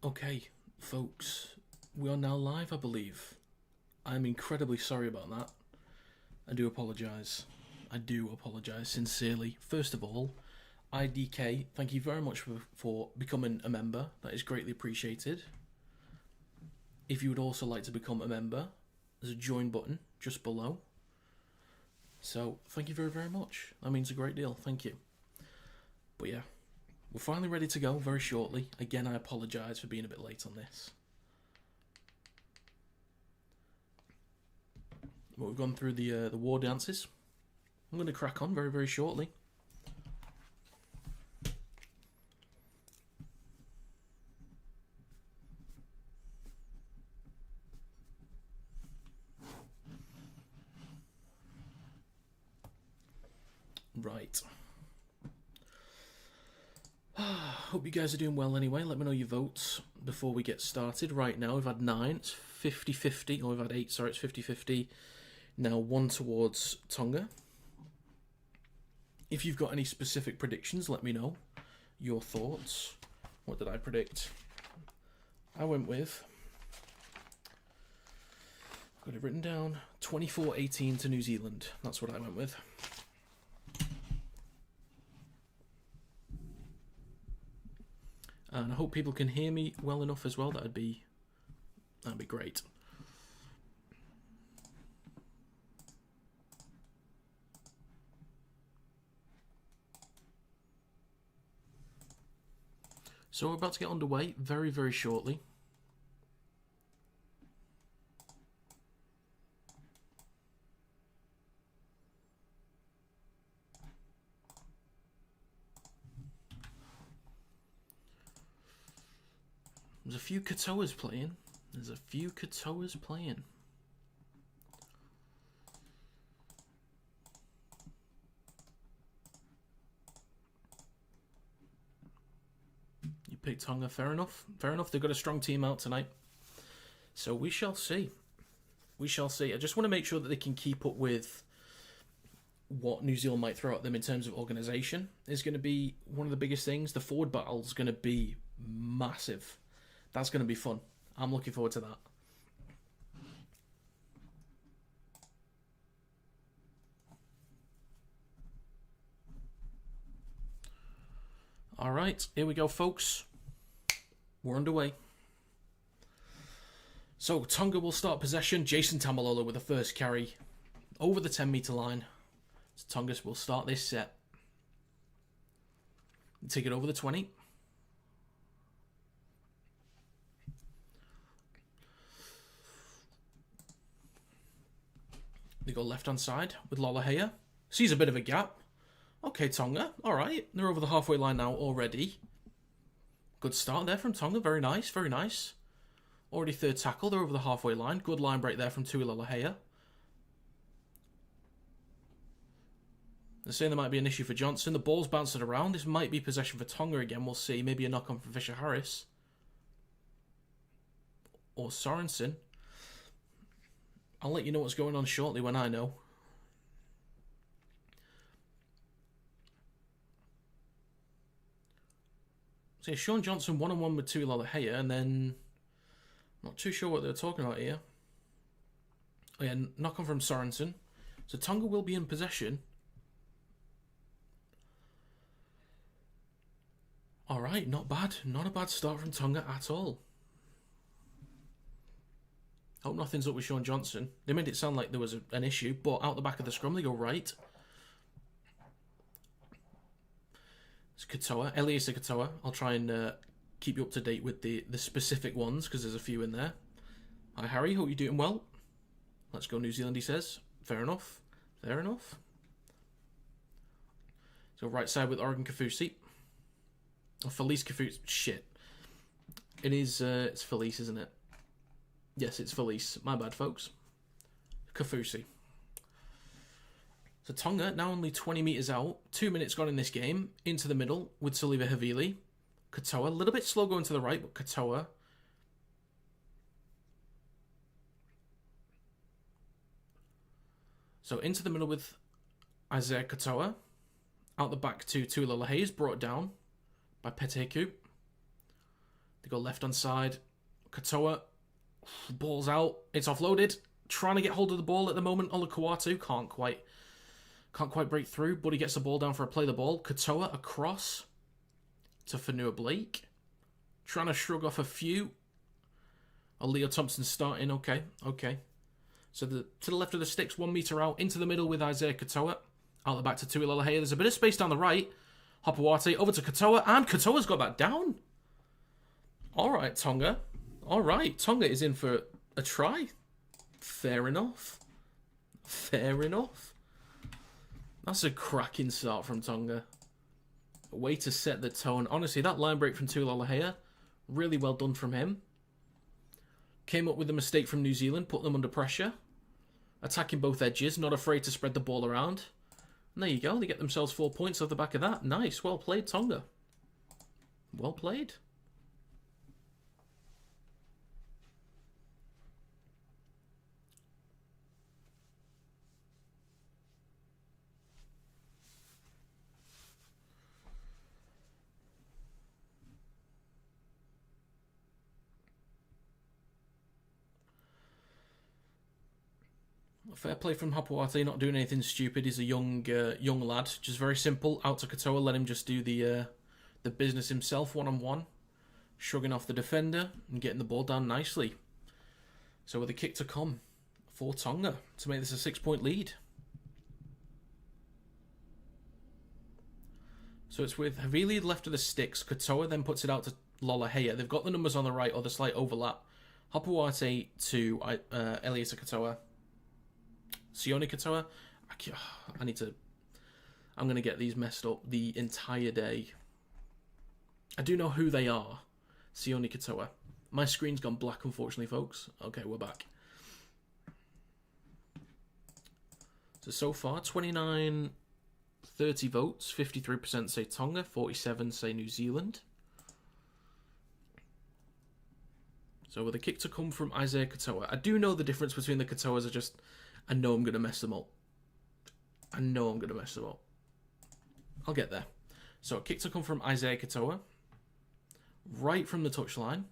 Okay, folks, we are now live, I believe. I'm incredibly sorry about that. I do apologise. I do apologise sincerely. First of all, IDK, thank you very much for becoming a member. That is greatly appreciated. If you would also like to become a member, there's a join button just below. So, thank you very, very much. That means a great deal. Thank you. But yeah, we're finally ready to go very shortly. Again, I apologise for being a bit late on this. But we've gone through the war dances. I'm going to crack on very, very shortly. Right. Hope you guys are doing well anyway. Let me know your votes before we get started. Right now, we've had 9. It's 50-50. Or we've had 8, sorry, it's 50-50. Now 1 towards Tonga. If you've got any specific predictions, let me know your thoughts. What did I predict? I went with... got it written down. 24-18 to New Zealand. That's what I went with. And I hope people can hear me well enough as well. That'd be great. So we're about to get underway very, very shortly. There's a few Katoas playing. You picked Tonga, fair enough. Fair enough, they've got a strong team out tonight. So we shall see. We shall see. I just want to make sure that they can keep up with what New Zealand might throw at them in terms of organisation. Is going to be one of the biggest things. The forward battle is going to be massive. That's going to be fun. I'm looking forward to that. All right, here we go, folks. We're underway. So, Tonga will start possession. Jason Tamalolo with the first carry over the 10-metre line. So Tonga will start this set. Take it over the 20. They go left-hand side with Lolohea. Sees a bit of a gap. Okay, Tonga. All right. They're over the halfway line now already. Good start there from Tonga. Very nice. Very nice. Already third tackle. They're over the halfway line. Good line break there from Tui Lolohea. They're saying there might be an issue for Johnson. The ball's bouncing around. This might be possession for Tonga again. We'll see. Maybe a knock-on from Fisher-Harris. Or Sorensen. I'll let you know what's going on shortly when I know. So Sean Johnson one-on-one with Tui Lolohea, and then... not too sure what they're talking about here. Oh yeah, knock on from Sorensen. So Tonga will be in possession. Alright, not bad. Not a bad start from Tonga at all. Hope nothing's up with Sean Johnson. They made it sound like there was an issue, but out the back of the scrum they go right. It's Katoa, Elias Katoa. I'll try and keep you up to date with the specific ones, because there's a few in there. Hi Harry, hope you're doing well. Let's go New Zealand, he says. Fair enough. Fair enough. So right side with Oregon Kafusi. Oh, Felice Kafusi. Shit. It is, it's Felice, isn't it? Yes, it's Felice. My bad, folks. Kafusi. So Tonga, now only 20 metres out. 2 minutes gone in this game. Into the middle with Saliva Havili. Katoa, a little bit slow going to the right, but Katoa. So into the middle with Isaiah Katoa. Out the back to Tui Lolohea is brought down by Peteku. They go left-hand side. Katoa. Ball's out. It's offloaded. Trying to get hold of the ball at the moment. Olukwatu can't quite break through, but he gets the ball down for a play the ball. Katoa across to Fanua Blake. Trying to shrug off a few. Leo Thompson starting. Okay. So to the left of the sticks, 1 metre out, into the middle with Isaiah Katoa. Out the back to Tuilolahea. There's a bit of space down the right. Hopawate over to Katoa, and Katoa's got that down. All right, Tonga. All right, Tonga is in for a try. Fair enough. That's a cracking start from Tonga. A way to set the tone. Honestly, that line break from Tuilolahea, really well done from him. Came up with a mistake from New Zealand, put them under pressure. Attacking both edges, not afraid to spread the ball around. And there you go, they get themselves 4 points off the back of that. Nice, well played, Tonga. Well played. Fair play from Hopawate, not doing anything stupid. He's a young lad, just very simple. Out to Katoa, let him just do the business himself, one-on-one. Shrugging off the defender and getting the ball down nicely. So with a kick to come for Tonga to make this a 6-point lead. So it's with Havili left of the sticks. Katoa then puts it out to Lolohea. They've got the numbers on the right or the slight overlap. Hopawate to Eliasa Katoa. Sione Katoa. I'm going to get these messed up the entire day. I do know who they are. Sione Katoa. My screen's gone black, unfortunately, folks. Okay, we're back. So far, 29, 30 votes. 53% say Tonga. 47 say New Zealand. So with a kick to come from Isaiah Katoa. I do know the difference between the Katoas. I know I'm going to mess them up. I'll get there. So a kick to come from Isaiah Katoa. Right from the touchline.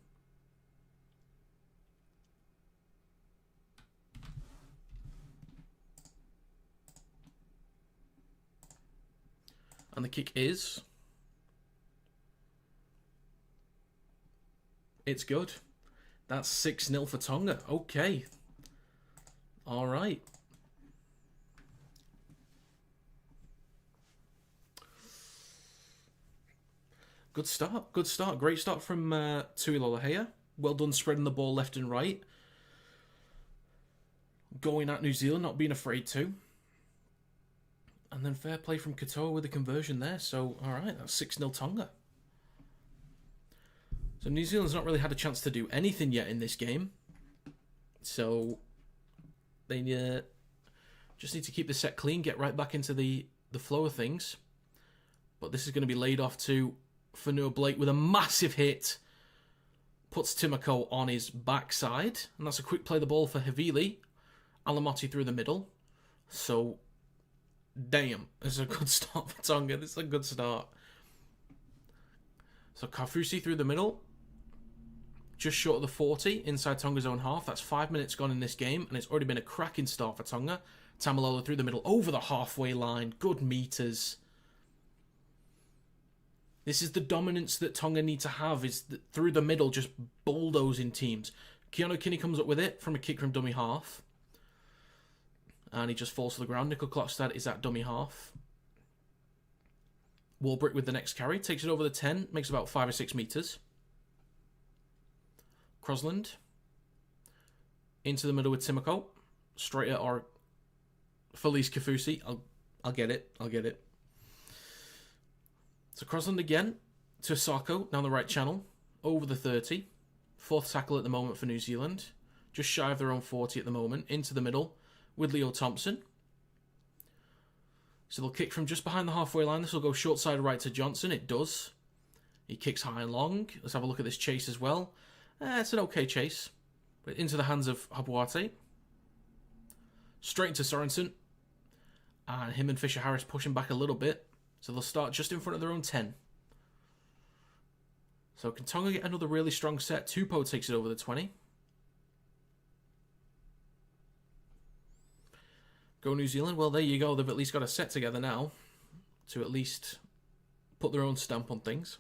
And the kick is... It's good. That's 6-0 for Tonga. Okay. All right. Good start. Great start from Tuilolahea. Well done spreading the ball left and right. Going at New Zealand, not being afraid to. And then fair play from Katoa with the conversion there. So, all right, that's 6-0 Tonga. So New Zealand's not really had a chance to do anything yet in this game. So... They just need to keep the set clean, get right back into the flow of things. But this is going to be laid off to Fanua Blake with a massive hit. Puts Timoko on his backside. And that's a quick play the ball for Havili. Alamotti through the middle. So, damn. This is a good start for Tonga. This is a good start. So, Kafusi through the middle. Just short of the 40 inside Tonga's own half. That's 5 minutes gone in this game, and it's already been a cracking start for Tonga. Tamalola through the middle, over the halfway line. Good meters. This is the dominance that Tonga need to have, is through the middle, just bulldozing teams. Keanu Kinney comes up with it from a kick from dummy half. And he just falls to the ground. Nickel Klokstad is at dummy half. Walbrick with the next carry. Takes it over the 10. Makes about 5 or 6 meters. Crosland. Into the middle with Timoko. Straight at our Felice Kafusi. I'll get it. So Crosland again to Sako down the right channel. Over the 30. Fourth tackle at the moment for New Zealand. Just shy of their own 40 at the moment. Into the middle with Leo Thompson. So they'll kick from just behind the halfway line. This will go short side right to Johnson. It does. He kicks high and long. Let's have a look at this chase as well. It's an okay chase. But into the hands of Habuate. Straight into Sorensen. And him and Fisher-Harris pushing back a little bit. So they'll start just in front of their own 10. So can Tonga get another really strong set? Tupou takes it over the 20. Go New Zealand. Well, there you go. They've at least got a set together now to at least put their own stamp on things.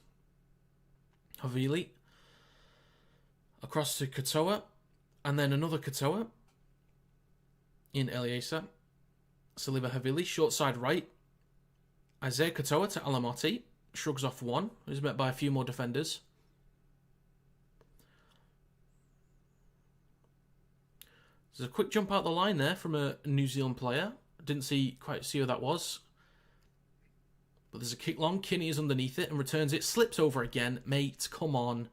Havili. Across to Katoa. And then another Katoa in Eliesa. Saliva Havili. Short side right. Isaiah Katoa to Alamotti. Shrugs off one. Who's met by a few more defenders. There's a quick jump out the line there from a New Zealand player. Didn't quite see who that was. But there's a kick long. Kinney is underneath it and returns it. Slips over again. Mate, come on.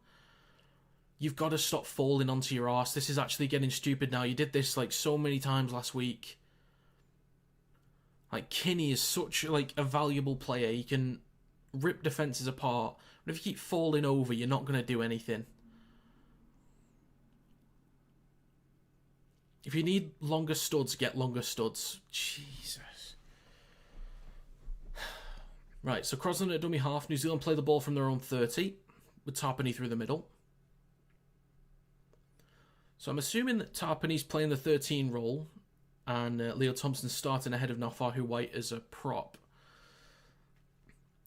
You've got to stop falling onto your arse. This is actually getting stupid now. You did this like so many times last week. Like, Kinney is such like a valuable player. He can rip defences apart. But if you keep falling over, you're not going to do anything. If you need longer studs, get longer studs. Jesus. Right, so Crosland at dummy half. New Zealand play the ball from their own 30 with Tarpany through the middle. So I'm assuming that Tarpany's playing the 13 role and Leo Thompson's starting ahead of Naufahu White as a prop.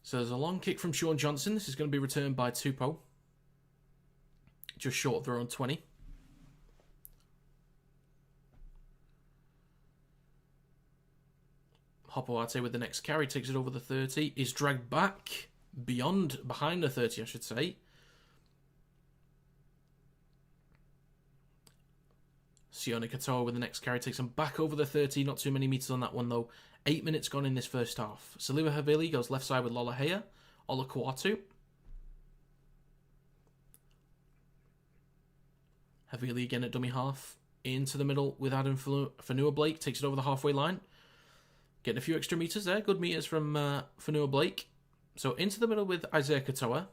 So there's a long kick from Sean Johnson. This is going to be returned by Tupou. Just short of their own 20. Hopoate with the next carry, takes it over the 30, is dragged back behind the 30, I should say. Sione Katoa with the next carry, takes him back over the 30, not too many metres on that one though. 8 minutes gone in this first half. Saliva Havili goes left side with Lolohea, Olakuatu. Havili again at dummy half, into the middle with Adam Fanua Blake, takes it over the halfway line. Getting a few extra metres there. Good metres from Fanua Blake. So into the middle with Isaiah Katoa.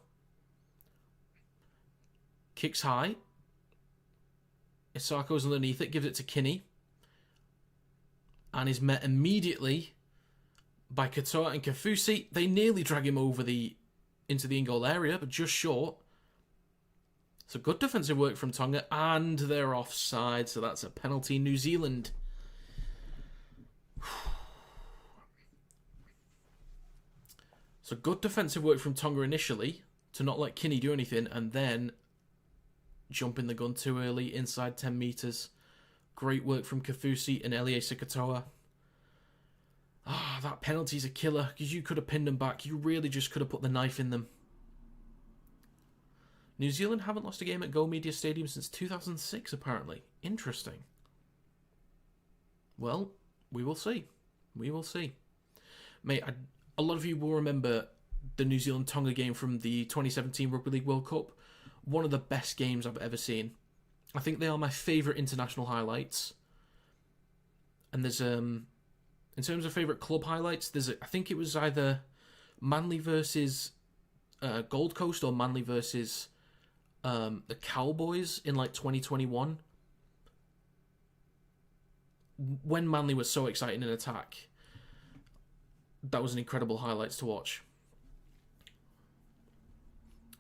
Kicks high. Isako's underneath it. Gives it to Kinney. And is met immediately by Katoa and Kafusi. They nearly drag him over into the in-goal area, but just short. So good defensive work from Tonga. And they're offside. So that's a penalty. New Zealand. So good defensive work from Tonga initially to not let Kinney do anything and then jumping the gun too early inside 10 metres. Great work from Kafusi and Eliesa Katoa. That penalty's a killer because you could have pinned them back. You really just could have put the knife in them. New Zealand haven't lost a game at Go Media Stadium since 2006 apparently. Interesting. Well, we will see. We will see. Mate, a lot of you will remember the New Zealand-Tonga game from the 2017 Rugby League World Cup. One of the best games I've ever seen. I think they are my favourite international highlights. And there's, in terms of favourite club highlights, I think it was either Manly versus Gold Coast or Manly versus the Cowboys in like 2021. When Manly was so exciting in attack. That was an incredible highlights to watch.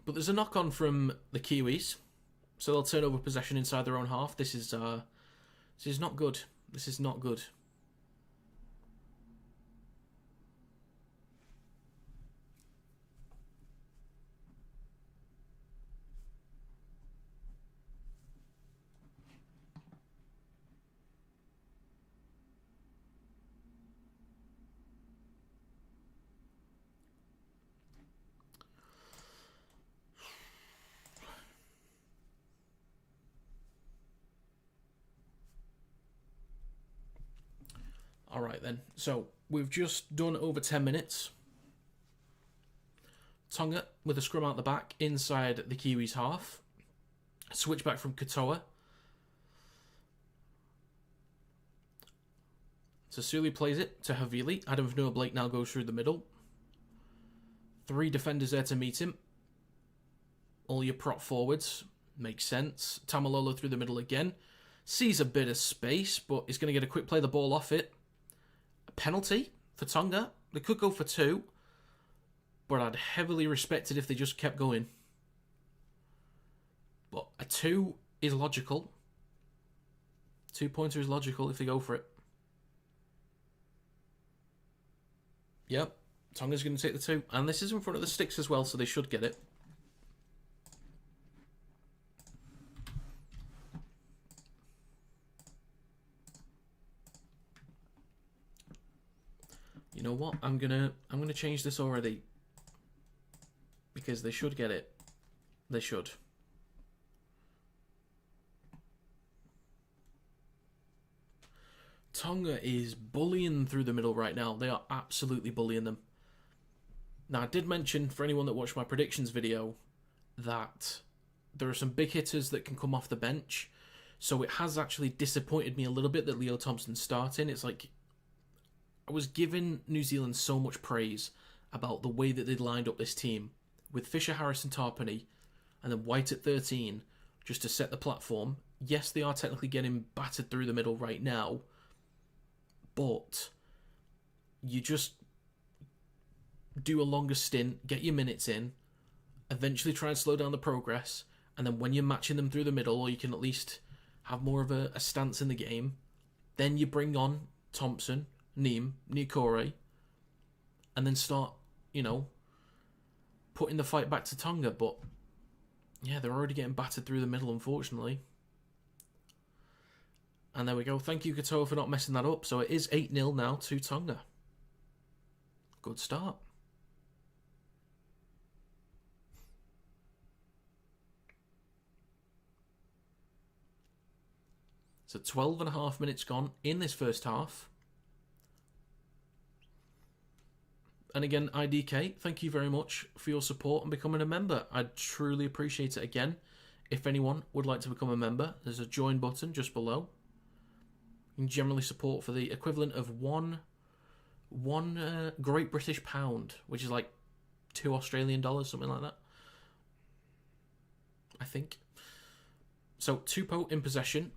But there's a knock-on from the Kiwis. So they'll turn over possession inside their own half. This is not good. This is not good. Alright then, so we've just done over 10 minutes. Tonga with a scrum out the back inside the Kiwis half. Switch back from Katoa. Sasuli plays it to Havili. Adam Vanua Blake now goes through the middle. 3 defenders there to meet him. All your prop forwards. Makes sense. Tamalolo through the middle again. Sees a bit of space, but is going to get a quick play the ball off it. A penalty for Tonga. They could go for 2, but I'd heavily respect it if they just kept going. A 2 is logical. 2-pointer is logical if they go for it. Yep, Tonga's going to take the 2. And this is in front of the sticks as well, so they should get it. You know what? I'm gonna change this already. Because they should get it. They should. Tonga is bullying through the middle right now. They are absolutely bullying them. Now, I did mention, for anyone that watched my predictions video, that there are some big hitters that can come off the bench. So it has actually disappointed me a little bit that Leo Thompson's starting. It's like, I was giving New Zealand so much praise about the way that they'd lined up this team, with Fisher, Harris and Tarpany, and then White at 13, just to set the platform. Yes, they are technically getting battered through the middle right now, but you just do a longer stint, get your minutes in, eventually try and slow down the progress, and then when you're matching them through the middle, or you can at least have more of a stance in the game, then you bring on Thompson, Neem, Nikore, and then start, putting the fight back to Tonga. But yeah, they're already getting battered through the middle, unfortunately. And there we go. Thank you, Katoa, for not messing that up. So it is 8-0 now to Tonga. Good start. So 12.5 minutes gone in this first half. And again, IDK, thank you very much for your support and becoming a member. I truly appreciate it. Again, if anyone would like to become a member, there's a join button just below. You can generally support for the equivalent of one Great British Pound, which is like $2 Australian, something like that. I think. So, Tupou in possession.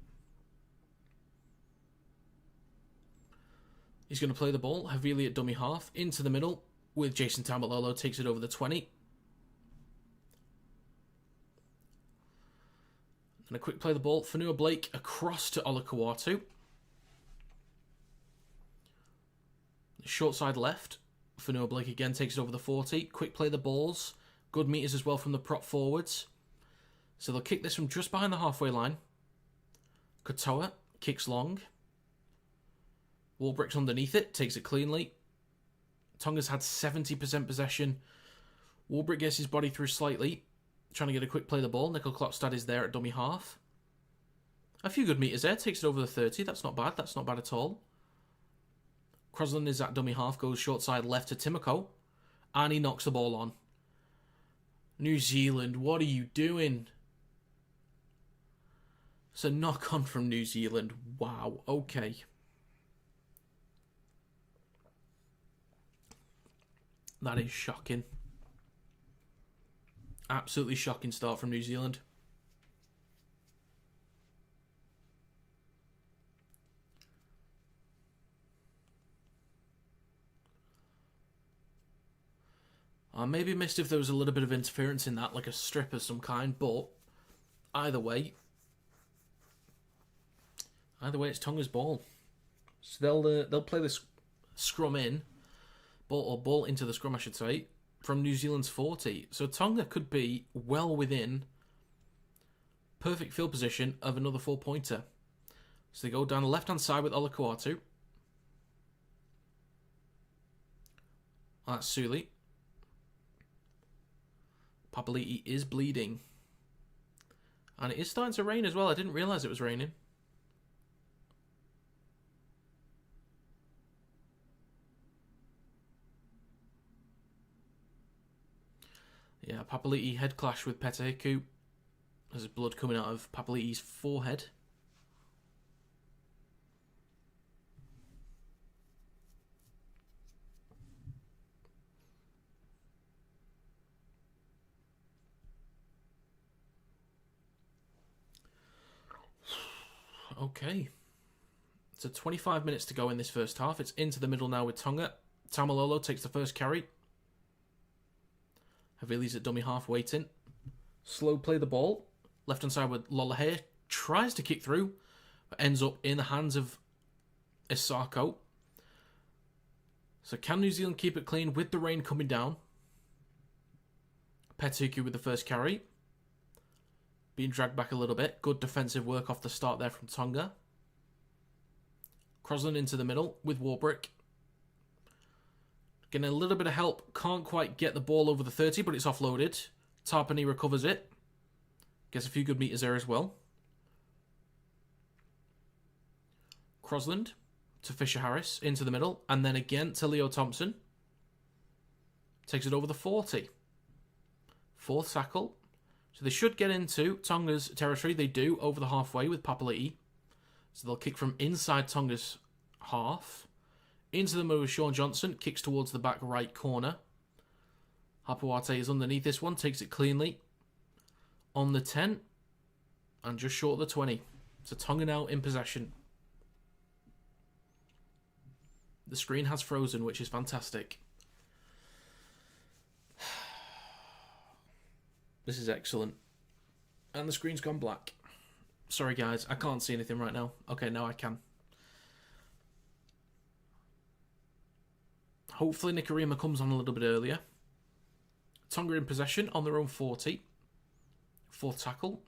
He's going to play the ball. Havili at dummy half. Into the middle with Jason Taumalolo. Takes it over the 20. And a quick play the ball. Fanua Blake across to Olakau'atu. Short side left. Fanua Blake again takes it over the 40. Quick play the balls. Good meters as well from the prop forwards. So they'll kick this from just behind the halfway line. Katoa kicks long. Warbrick's underneath it. Takes it cleanly. Tonga's had 70% possession. Warbrick gets his body through slightly. Trying to get a quick play the ball. Nickel Klokstad is there at dummy half. A few good meters there. Takes it over the 30. That's not bad. That's not bad at all. Crosland is at dummy half, goes short side left to Timoko, and he knocks the ball on. New Zealand, what are you doing? It's a knock on from New Zealand. Wow, okay. That is shocking. Absolutely shocking start from New Zealand. I maybe missed if there was a little bit of interference in that, like a strip of some kind, but either way, it's Tonga's ball. So they'll play this scrum in, ball into the scrum, I should say, from New Zealand's 40. So Tonga could be well within perfect field position of another 4-pointer. So they go down the left-hand side with Olakau'atu. That's Suli. Papali'i is bleeding. And it is starting to rain as well. I didn't realise it was raining. Yeah, Papali'i head clash with Petahiku. There's blood coming out of Papali'i's forehead. Okay. So 25 minutes to go in this first half. It's into the middle now with Tonga. Taumalolo takes the first carry. Havili's at dummy half waiting. Slow play the ball. Left-hand side with Lolohea. Tries to kick through, but ends up in the hands of Isako. So can New Zealand keep it clean with the rain coming down? Petuku with the first carry. Being dragged back a little bit. Good defensive work off the start there from Tonga. Crosland into the middle with Warbrick. Getting a little bit of help. Can't quite get the ball over the 30, but it's offloaded. Tarpany recovers it. Gets a few good meters there as well. Crosland to Fisher-Harris into the middle. And then again to Leo Thompson. Takes it over the 40. Fourth tackle. So they should get into Tonga's territory. They do over the halfway with Papali'i. So they'll kick from inside Tonga's half. Into the middle with Sean Johnson. Kicks towards the back right corner. Hapuate is underneath this one. Takes it cleanly. On the 10. And just short of the 20. So Tonga now in possession. The screen has frozen, which is fantastic. This is excellent. And the screen's gone black. Sorry guys, I can't see anything right now. Okay, now I can. Hopefully Nicarima comes on a little bit earlier. Tonga in possession on their own 40. Fourth tackle.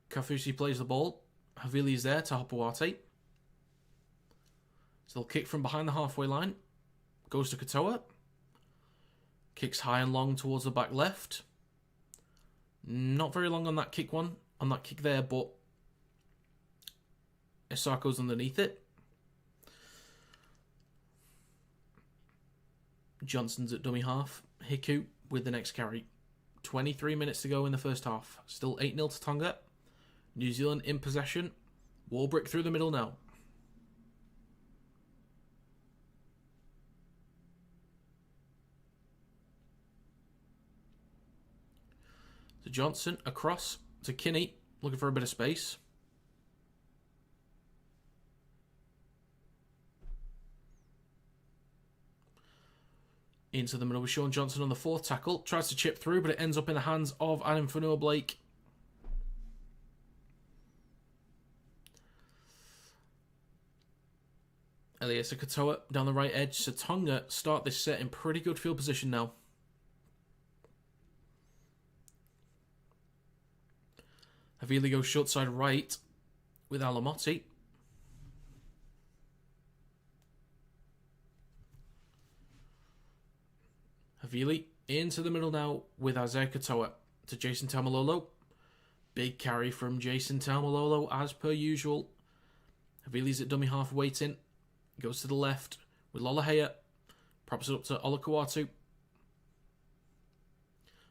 Kafusi plays the ball. Havili is there to Hapuate. So they'll kick from behind the halfway line. Goes to Katoa. Kicks high and long towards the back left. Not very long on that kick there, but Isako's underneath it. Johnson's at dummy half. Hiku with the next carry. 23 minutes to go in the first half. Still 8-0 to Tonga. New Zealand in possession. Warbrick through the middle now. So Johnson across to Kinney, looking for a bit of space. Into the middle with Sean Johnson on the fourth tackle. Tries to chip through, but it ends up in the hands of Adam Fanua-Blake. Eliasa Katoa down the right edge. So Tonga start this set in pretty good field position now. Havili goes short side right with Alamotti. Havili into the middle now with Isaiah Katoa to Jason Taumalolo. Big carry from Jason Taumalolo as per usual. Havili's at dummy half waiting. Goes to the left with Lolohea. Props it up to Olakuatu.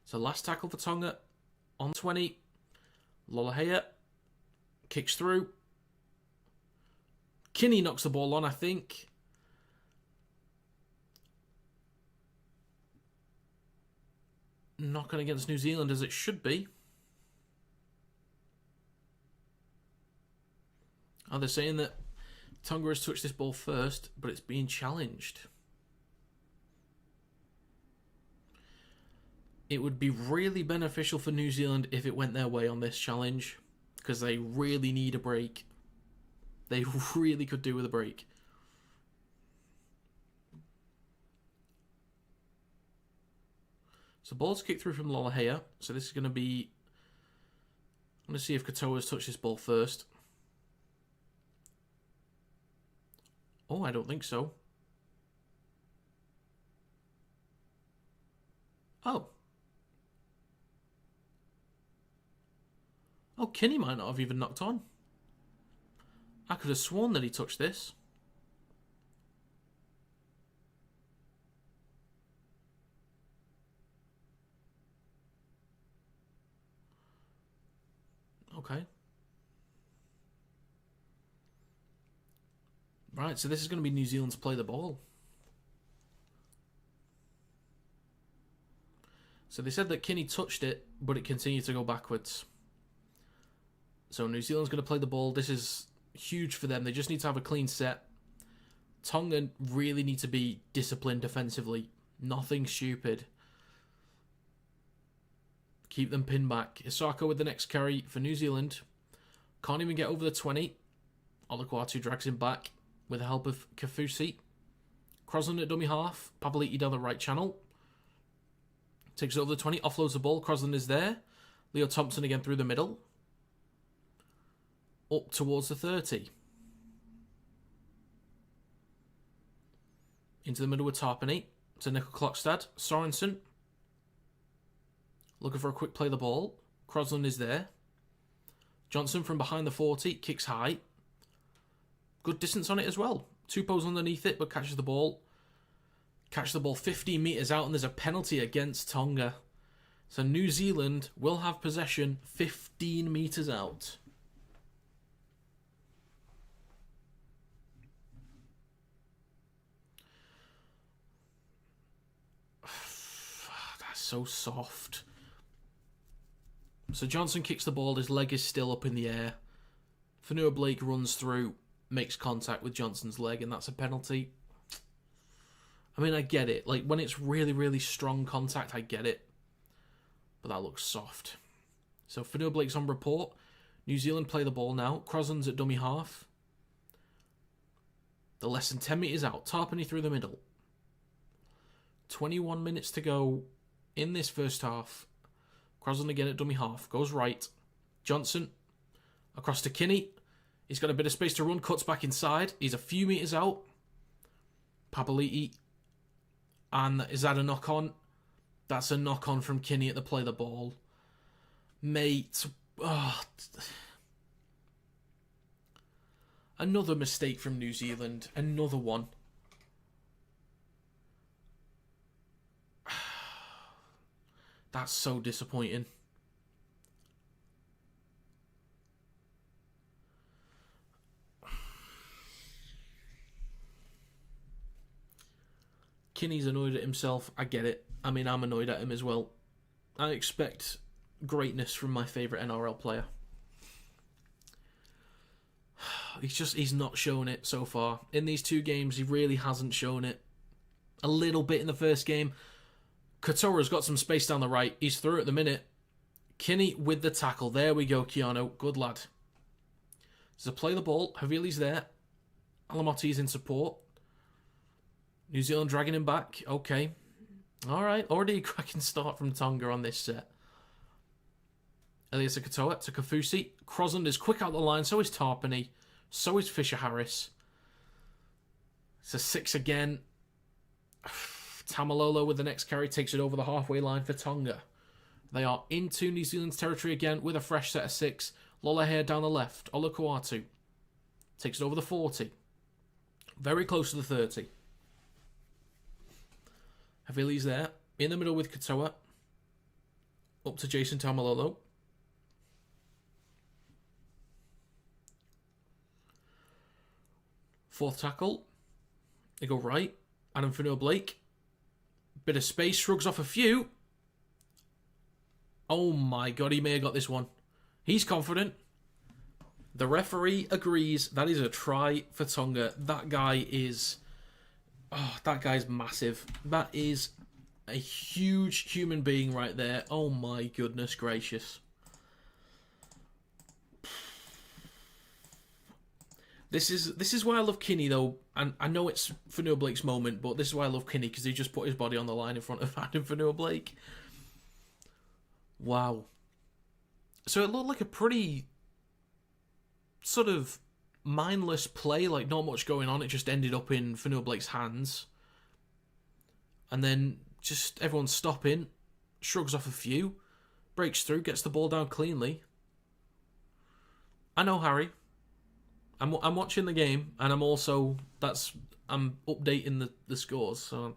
So last tackle for Tonga on 20. Lolohea kicks through. Kinney knocks the ball on, I think. Knocking against New Zealand as it should be. They're saying that Tonga has touched this ball first, but it's being challenged. It would be really beneficial for New Zealand if it went their way on this challenge, because they really need a break. They really could do with a break. So ball's kicked through from Lolohea. So this is going to be... I'm going to see if Katoa's touched this ball first. Oh, I don't think so. Oh. Oh, Kinney might not have even knocked on. I could have sworn that he touched this. Okay. Right, so this is going to be New Zealand's play the ball. So they said that Kinney touched it, but it continued to go backwards. So New Zealand's going to play the ball. This is huge for them. They just need to have a clean set. Tonga really need to be disciplined defensively. Nothing stupid. Keep them pinned back. Isako with the next carry for New Zealand. Can't even get over the 20. Olukwatu drags him back with the help of Kafusi. Crosland at dummy half. Papali'i down the right channel. Takes it over the 20. Offloads the ball. Crosland is there. Leo Thompson again through the middle. Up towards the 30. Into the middle with Tarpany. To Nickel Klokstad. Sorensen. Looking for a quick play of the ball. Crosland is there. Johnson from behind the 40. Kicks high. Good distance on it as well. 2 posts underneath it, but catches the ball. Catch the ball 15 metres out, and there's a penalty against Tonga. So New Zealand will have possession 15 metres out. That's so soft. So Johnson kicks the ball, his leg is still up in the air. Fanua Blake runs through, makes contact with Johnson's leg, and that's a penalty. I mean, I get it. Like, when it's really, really strong contact, I get it. But that looks soft. So Fanua Blake's on report. New Zealand play the ball now. Crosland's at dummy half. They're less than 10 metres out. Tarpany through the middle. 21 minutes to go in this first half. Crosland again at dummy half. Goes right. Johnson across to Kinney. He's got a bit of space to run. Cuts back inside. He's a few metres out. Papali'i. And is that a knock-on? That's a knock-on from Kinney at the play of the ball. Mate. Oh. Another mistake from New Zealand. Another one. That's so disappointing. Kinney's annoyed at himself. I get it. I mean, I'm annoyed at him as well. I expect greatness from my favourite NRL player. He's not shown it so far. In these 2 games, he really hasn't shown it. A little bit in the first game. Katora's got some space down the right. He's through at the minute. Kinney with the tackle. There we go, Keanu. Good lad. So play the ball. Havili's there. Alamotti's in support. New Zealand dragging him back. Okay. All right. Already a cracking start from Tonga on this set. Elias Katoa to Kafusi. Crosland is quick out the line. So is Tarpany. So is Fisher-Harris. It's a 6 again. Tamalolo with the next carry takes it over the halfway line for Tonga. They are into New Zealand's territory again with a fresh set of 6. Lolohea down the left. Olukwatu takes it over the 40. Very close to the 30. Havili's there. In the middle with Katoa. Up to Jason Tamalolo. Fourth tackle. They go right. Adam Fanua Blake. Bit of space. Shrugs off a few. Oh my god, he may have got this one. He's confident. The referee agrees. That is a try for Tonga. That guy is... Oh, that guy's massive. That is a huge human being right there. Oh my goodness gracious. This is why I love Kinney though, and I know it's Fanua Blake's moment, but this is why I love Kinney, because he just put his body on the line in front of Adam Fanua Blake. Wow. So it looked like a pretty sort of mindless play, like not much going on. It just ended up in Fanua Blake's hands. And then just everyone stopping, shrugs off a few, breaks through, gets the ball down cleanly. I know, Harry. I'm watching the game, and I'm updating the scores. So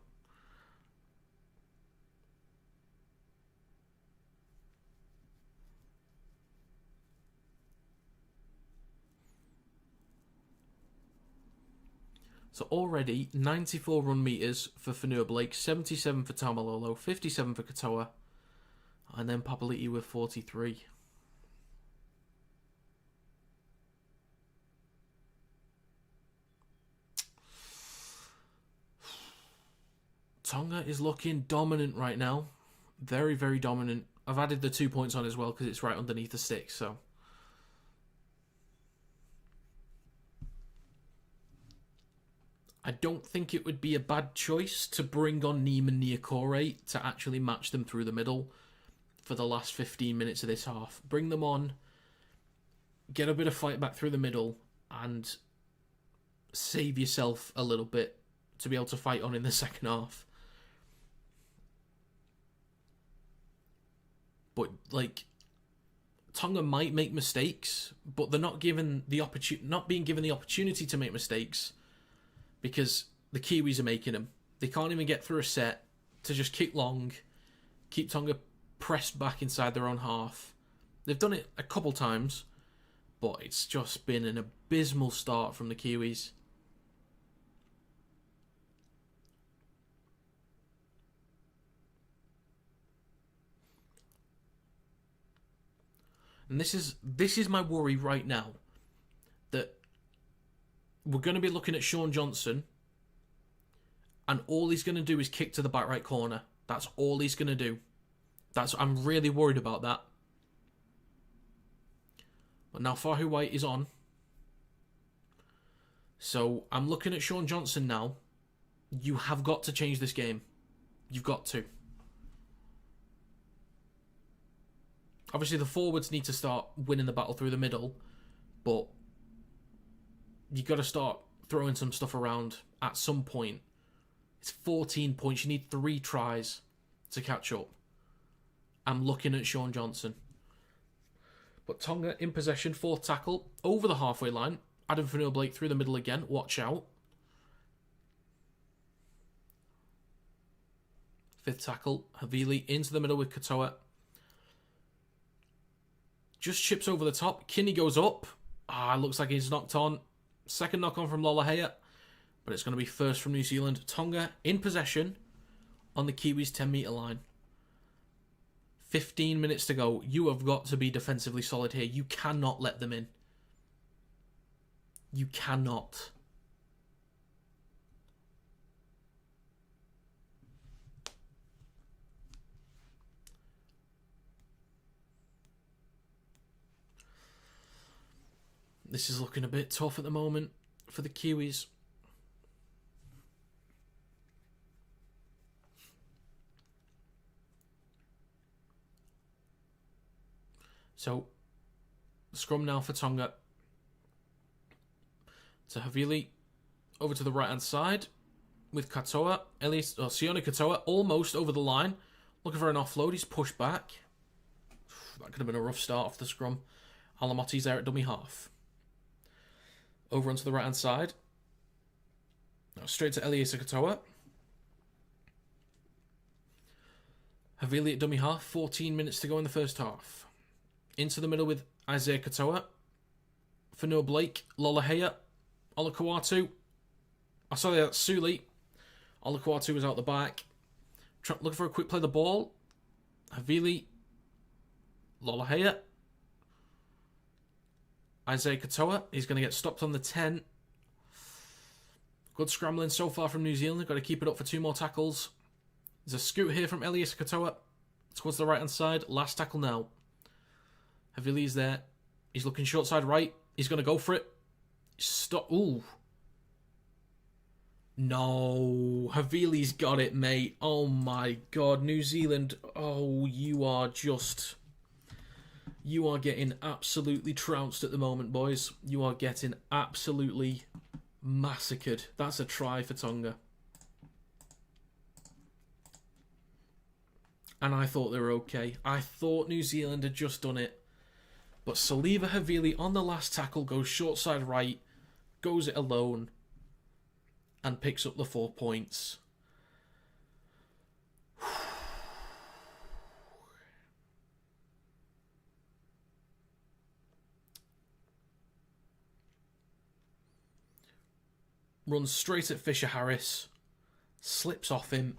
already 94 run meters for Fanua Blake, 77 for Tamalolo, 57 for Katoa, and then Papali'i with 43. Tonga is looking dominant right now. Very, very dominant. I've added the 2 points on as well because it's right underneath the stick, so... I don't think it would be a bad choice to bring on Neiman Niokore to actually match them through the middle for the last 15 minutes of this half. Bring them on, get a bit of fight back through the middle, and save yourself a little bit to be able to fight on in the second half. But, like, Tonga might make mistakes, but they're not being given the opportunity to make mistakes because the Kiwis are making them. They can't even get through a set to just kick long, keep Tonga pressed back inside their own half. They've done it a couple times, but it's just been an abysmal start from the Kiwis. And this is my worry right now, that we're going to be looking at Sean Johnson, and all he's going to do is kick to the back right corner. That's all he's going to do. I'm really worried about that. But now Fahu White is on. So I'm looking at Sean Johnson now. You have got to change this game. You've got to. Obviously, the forwards need to start winning the battle through the middle, but you've got to start throwing some stuff around at some point. It's 14 points. You need 3 tries to catch up. I'm looking at Sean Johnson. But Tonga in possession, 4th tackle, over the halfway line. Adam Fanua-Blake through the middle again. Watch out. 5th tackle, Havili into the middle with Katoa. Just chips over the top. Kinney goes up. Looks like he's knocked on. Second knock on from Lolohea. But it's going to be first from New Zealand. Tonga in possession on the Kiwis 10 metre line. 15 minutes to go. You have got to be defensively solid here. You cannot let them in. You cannot. This is looking a bit tough at the moment for the Kiwis. So, scrum now for Tonga. To Havili, over to the right-hand side with Sione Katoa, almost over the line. Looking for an offload, he's pushed back. That could have been a rough start off the scrum. Alamoti's there at dummy half. Over onto the right-hand side. Now straight to Eliesa Katoa. Havili at dummy half, 14 minutes to go in the first half. Into the middle with Isaiah Katoa. Fanua-Blake, Lolohea, Olakau'atu. Sorry, that's Suli. Olakau'atu was out the back. Looking for a quick play of the ball. Havili, Lolohea. Isaiah Katoa. He's going to get stopped on the 10. Good scrambling so far from New Zealand. Got to keep it up for 2 more tackles. There's a scoot here from Elias Katoa. Towards the right-hand side. Last tackle now. Havili's there. He's looking short side right. He's going to go for it. Stop. Ooh. No. Havili's got it, mate. Oh, my God. New Zealand. Oh, you are getting absolutely trounced at the moment, boys. You are getting absolutely massacred. That's a try for Tonga. And I thought they were okay. I thought New Zealand had just done it. But Saliva Havili on the last tackle goes short side right, goes it alone, and picks up the 4 points. Runs straight at Fisher Harris, slips off him.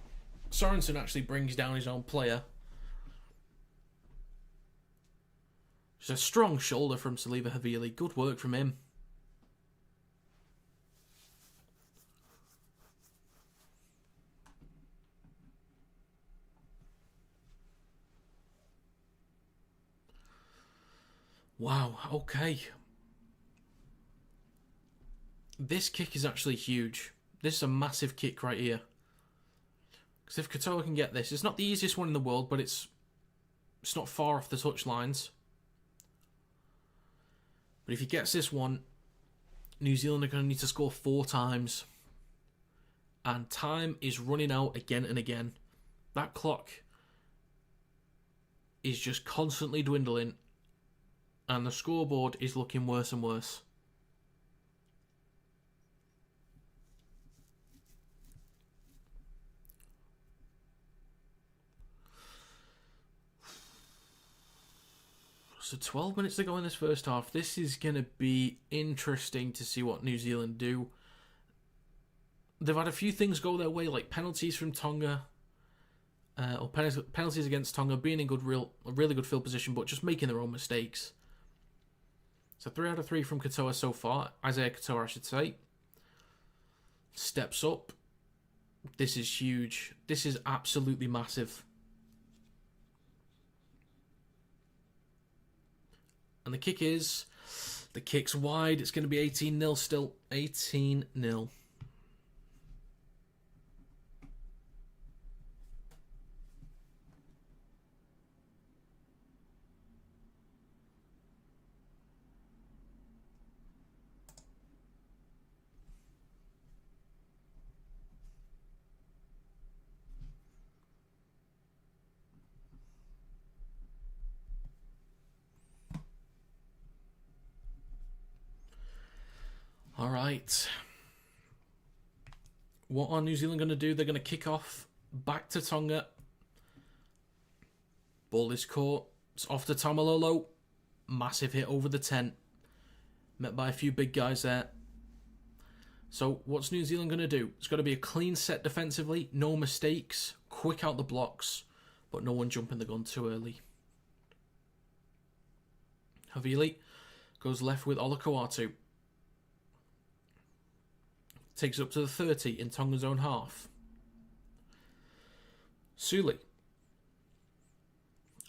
Sorensen actually brings down his own player. It's a strong shoulder from Saliva Havili. Good work from him. Wow, okay. This kick is actually huge. This is a massive kick right here. Because if Katoa can get this, it's not the easiest one in the world, but it's not far off the touch lines. But if he gets this one, New Zealand are going to need to score 4 times. And time is running out again and again. That clock is just constantly dwindling. And the scoreboard is looking worse and worse. So 12 minutes to go in this first half. This is going to be interesting to see what New Zealand do. They've had a few things go their way, like penalties from Tonga, or penalties against Tonga, being in a really good field position, but just making their own mistakes. So 3 out of 3 from Katoa so far. Isaiah Katoa, I should say. Steps up. This is huge. This is absolutely massive. And the kick's wide. It's going to be 18-0 still. 18-0. All right. What are New Zealand going to do? They're going to kick off back to Tonga. Ball is caught. It's off to Tamalolo. Massive hit over the tent. Met by a few big guys there. So what's New Zealand going to do? It's got to be a clean set defensively. No mistakes. Quick out the blocks. But no one jumping the gun too early. Havili goes left with Olakau'atu. Takes it up to the 30 in Tonga's own half. Suli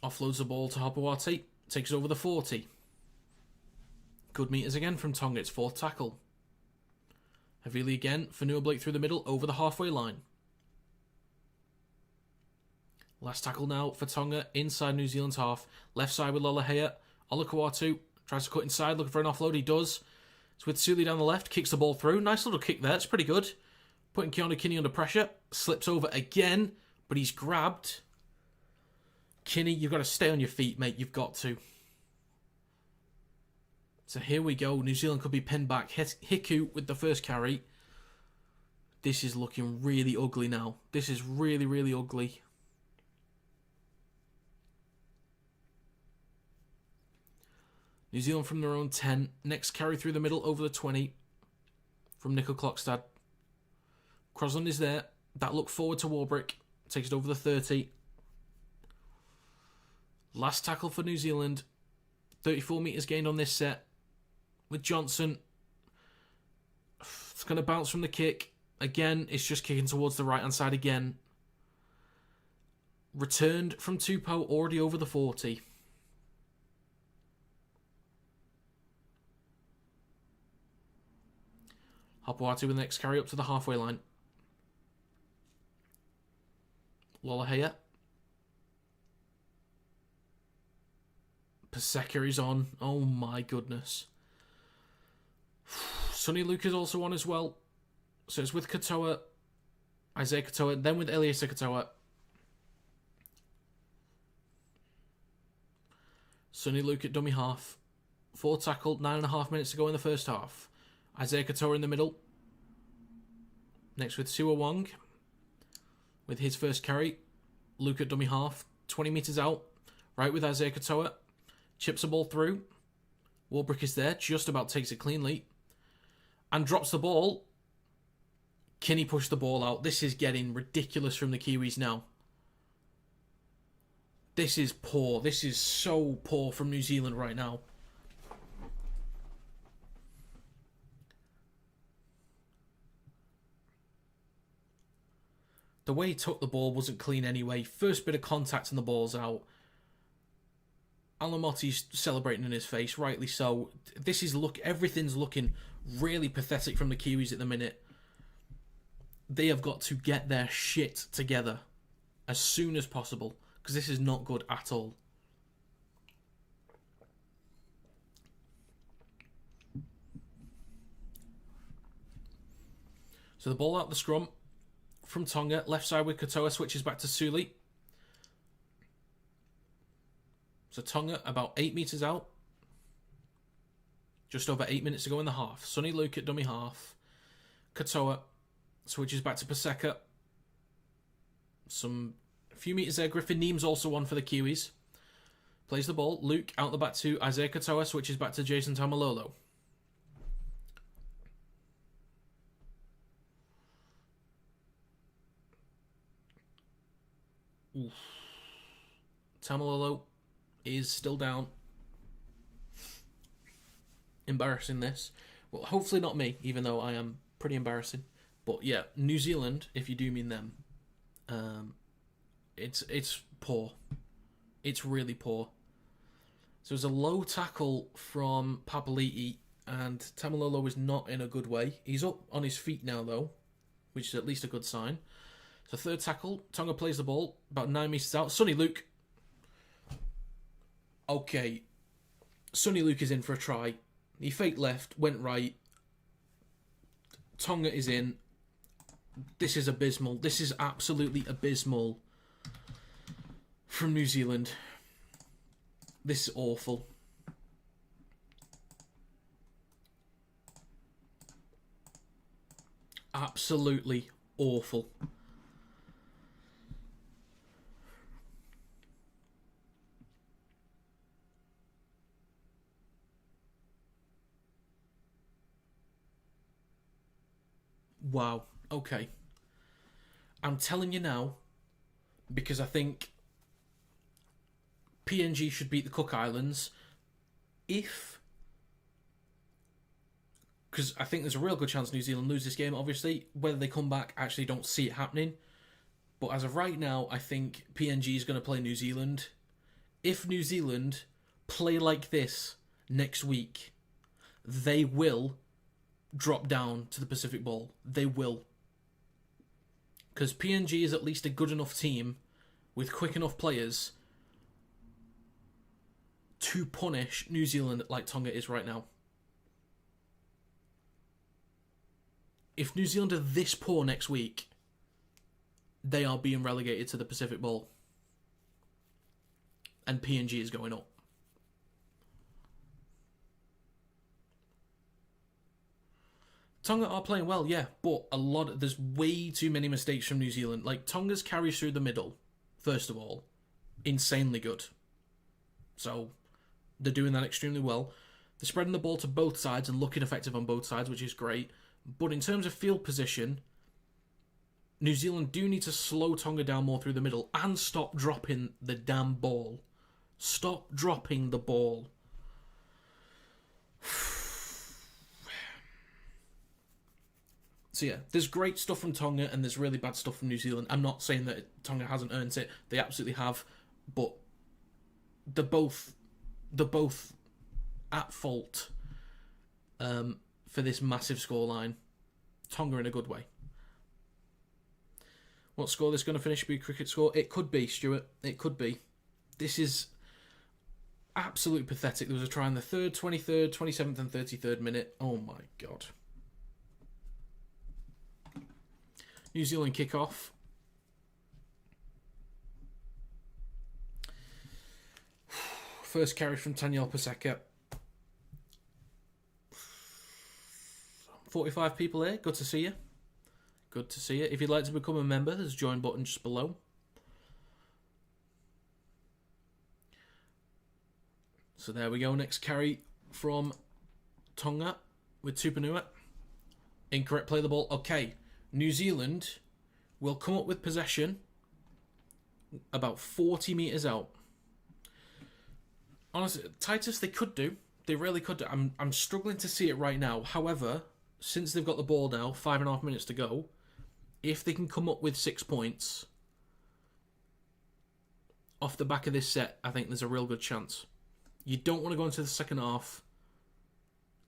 offloads the ball to Hapuati. Takes it over the 40. Good meters again from Tonga. It's 4th tackle. Havili again. Fanua Blake through the middle over the halfway line. Last tackle now for Tonga inside New Zealand's half. Left side with Lolahea. Olakau'atu tries to cut inside, looking for an offload. He does. It's with Suli down the left, kicks the ball through. Nice little kick there, it's pretty good. Putting Keanu Kinney under pressure. Slips over again, but he's grabbed. Kinney, you've got to stay on your feet, mate. You've got to. So here we go. New Zealand could be pinned back. Hiku with the first carry. This is looking really ugly now. This is really, really ugly. New Zealand from their own 10. Next carry through the middle over the 20 from Nickel Klokstad. Crosland is there. That look forward to Warbrick. Takes it over the 30. Last tackle for New Zealand. 34 metres gained on this set. With Johnson. It's going to bounce from the kick. Again, it's just kicking towards the right-hand side again. Returned from Tupou, already over the 40. Hapuati with the next carry up to the halfway line. Lolahea. Paseka is on. Oh my goodness. Sonny Luke is also on as well. So it's with Katoa. Isaiah Katoa. Then with Eliasa Katoa. Sonny Luke at dummy half. 4 tackled. 9.5 minutes to go in the first half. Isaiah Katoa in the middle. Next with Siwa Wong. With his first carry. Luke at dummy half. 20 metres out. Right with Isaiah Katoa. Chips the ball through. Warbrick is there. Just about takes it cleanly. And drops the ball. Kinney pushed the ball out. This is getting ridiculous from the Kiwis now. This is poor. This is so poor from New Zealand right now. The way he took the ball wasn't clean anyway. First bit of contact and the ball's out. Alamotti's celebrating in his face, rightly so. Everything's looking really pathetic from the Kiwis at the minute. They have got to get their shit together as soon as possible, because this is not good at all. So the ball out the scrum from Tonga, left side with Katoa, switches back to Suli. So Tonga about 8 metres out. Just over 8 minutes to go in the half. Sonny Luke at dummy half. Katoa switches back to Paseka. A few metres there. Griffin Neem's also on for the Kiwis. Plays the ball. Luke out the back to Isaiah Katoa. Switches back to Jason Tamalolo. Oof. Tamalolo is still down. Embarrassing this. Well, hopefully not me, even though I am pretty embarrassing. But yeah, New Zealand, if you do mean them, it's poor. It's really poor. So it's a low tackle from Papali'i, and Tamalolo is not in a good way. He's up on his feet now, though, which is at least a good sign. So third tackle, Tonga plays the ball, about 9 metres out. Sonny Luke. Okay, Sonny Luke is in for a try. He faked left, went right. Tonga is in. This is abysmal. This is absolutely abysmal from New Zealand. This is awful. Absolutely awful. Wow. Okay. I'm telling you now, because I think PNG should beat the Cook Islands because I think there's a real good chance New Zealand lose this game, obviously. Whether they come back, I actually don't see it happening. But as of right now, I think PNG is going to play New Zealand. If New Zealand play like this next week, they will drop down to the Pacific Bowl. They will. Because PNG is at least a good enough team with quick enough players to punish New Zealand like Tonga is right now. If New Zealand are this poor next week, they are being relegated to the Pacific Bowl. And PNG is going up. Tonga are playing well, yeah, but there's way too many mistakes from New Zealand. Like, Tonga's carries through the middle, first of all, insanely good. So, they're doing that extremely well. They're spreading the ball to both sides and looking effective on both sides, which is great. But in terms of field position, New Zealand do need to slow Tonga down more through the middle and stop dropping the damn ball. Stop dropping the ball. So yeah, there's great stuff from Tonga and there's really bad stuff from New Zealand. I'm not saying that Tonga hasn't earned it. They absolutely have. But they're both at fault for this massive scoreline. Tonga in a good way. What score this going to finish be a cricket score? It could be, Stuart. It could be. This is absolutely pathetic. There was a try in the 3rd, 23rd, 27th and 33rd minute. Oh my God. New Zealand kick-off. First carry from Daniel Paseka. 45 people here. Good to see you. Good to see you. If you'd like to become a member, there's a join button just below. So there we go. Next carry from Tonga with Tupanua. Incorrect play the ball. Okay. New Zealand will come up with possession about 40 metres out. Honestly, Titus, they could do. They really could do. I'm struggling to see it right now. However, since they've got the ball now, 5.5 minutes to go, if they can come up with 6 points off the back of this set, I think there's a real good chance. You don't want to go into the second half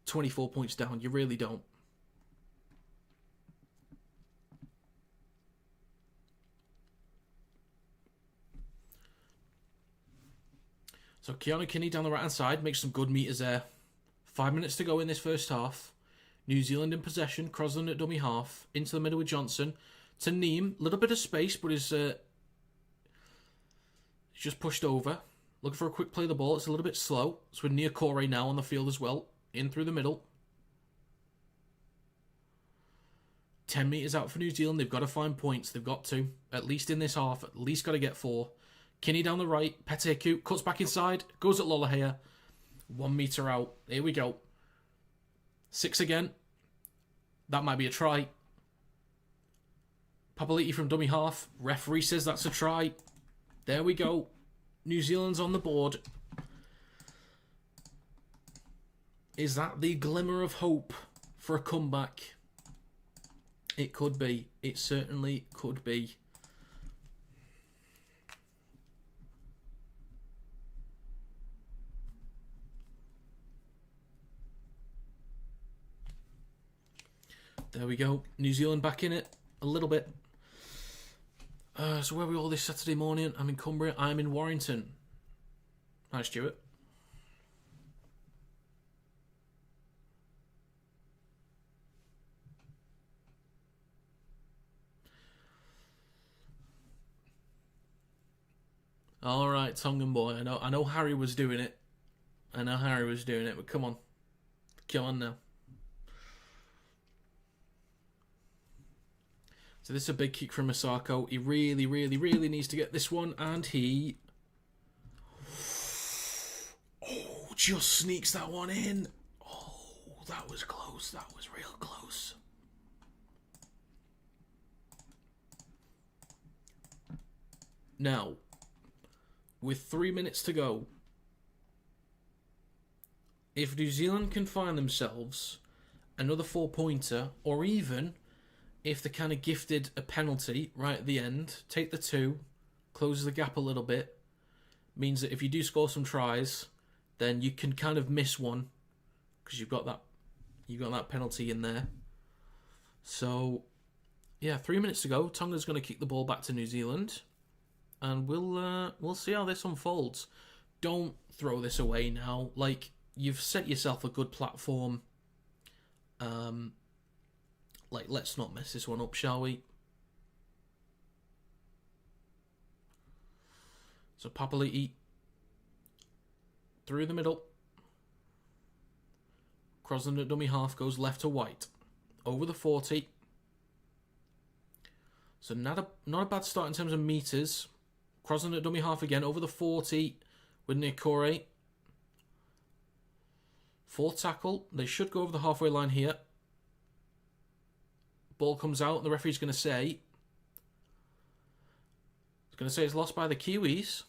24 points down. You really don't. So Keanu Kinney down the right-hand side makes some good meters there. 5 minutes to go in this first half. New Zealand in possession. Crosland at dummy half. Into the middle with Johnson. To Neem. A little bit of space, but he's just pushed over. Looking for a quick play of the ball. It's a little bit slow. It's with Niokore now on the field as well. In through the middle. 10 metres out for New Zealand. They've got to find points. They've got to. At least in this half. At least got to get 4. Kinney down the right. Peteku cuts back inside. Goes at Lolohea. 1 metre out. Here we go. 6 again. That might be a try. Papali'i from dummy half. Referee says that's a try. There we go. New Zealand's on the board. Is that the glimmer of hope for a comeback? It could be. It certainly could be. There we go. New Zealand back in it a little bit. So where are we all this Saturday morning? I'm in Cumbria. I'm in Warrington. Hi, Stuart. All right, Tongan boy. I know Harry was doing it. But come on. Come on now. So this is a big kick from Masako. He really, really, really needs to get this one. And he... Oh, just sneaks that one in. Oh, that was close. That was real close. Now, with 3 minutes to go, if New Zealand can find themselves another 4-pointer, or even... if they're kind of gifted a penalty right at the end, take the 2, closes the gap a little bit, means that if you do score some tries, then you can kind of miss one because you've got that penalty in there. So, yeah, 3 minutes to go. Tonga's going to kick the ball back to New Zealand, and we'll see how this unfolds. Don't throw this away now. Like, you've set yourself a good platform. Like, let's not mess this one up, shall we? So Papali'i through the middle. Crosland at dummy half goes left to White. Over the 40. So not a bad start in terms of meters. Crosland at dummy half again. Over the 40 with Niokore. 4th tackle. They should go over the halfway line here. Ball comes out, and the referee's going to say... it's lost by the Kiwis.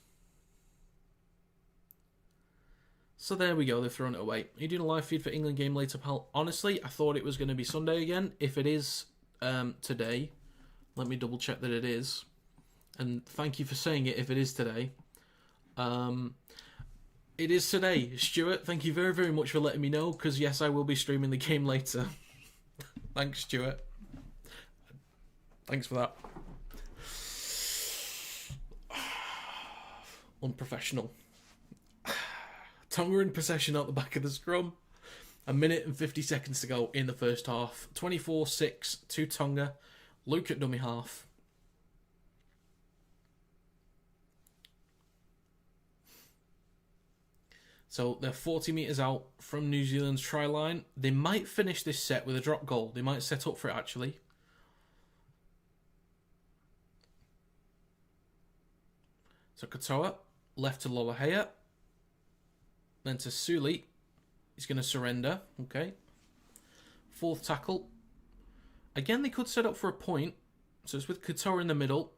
So there we go, they've thrown it away. Are you doing a live feed for England game later, pal? Honestly, I thought it was going to be Sunday again. If it is today, let me double check that it is. And thank you for saying it if it is today. It is today. Stuart, thank you very, very much for letting me know, because yes, I will be streaming the game later. Thanks, Stuart. Thanks for that. Unprofessional. Tonga in possession out the back of the scrum. 1 minute and 50 seconds to go in the first half. 24-6 to Tonga. Luke at dummy half. So they're 40 metres out from New Zealand's try line. They might finish this set with a drop goal. They might set up for it, actually. So Katoa, left to Lolohea. Then to Suli. He's going to surrender. Okay. 4th tackle. Again, they could set up for a point. So it's with Katoa in the middle.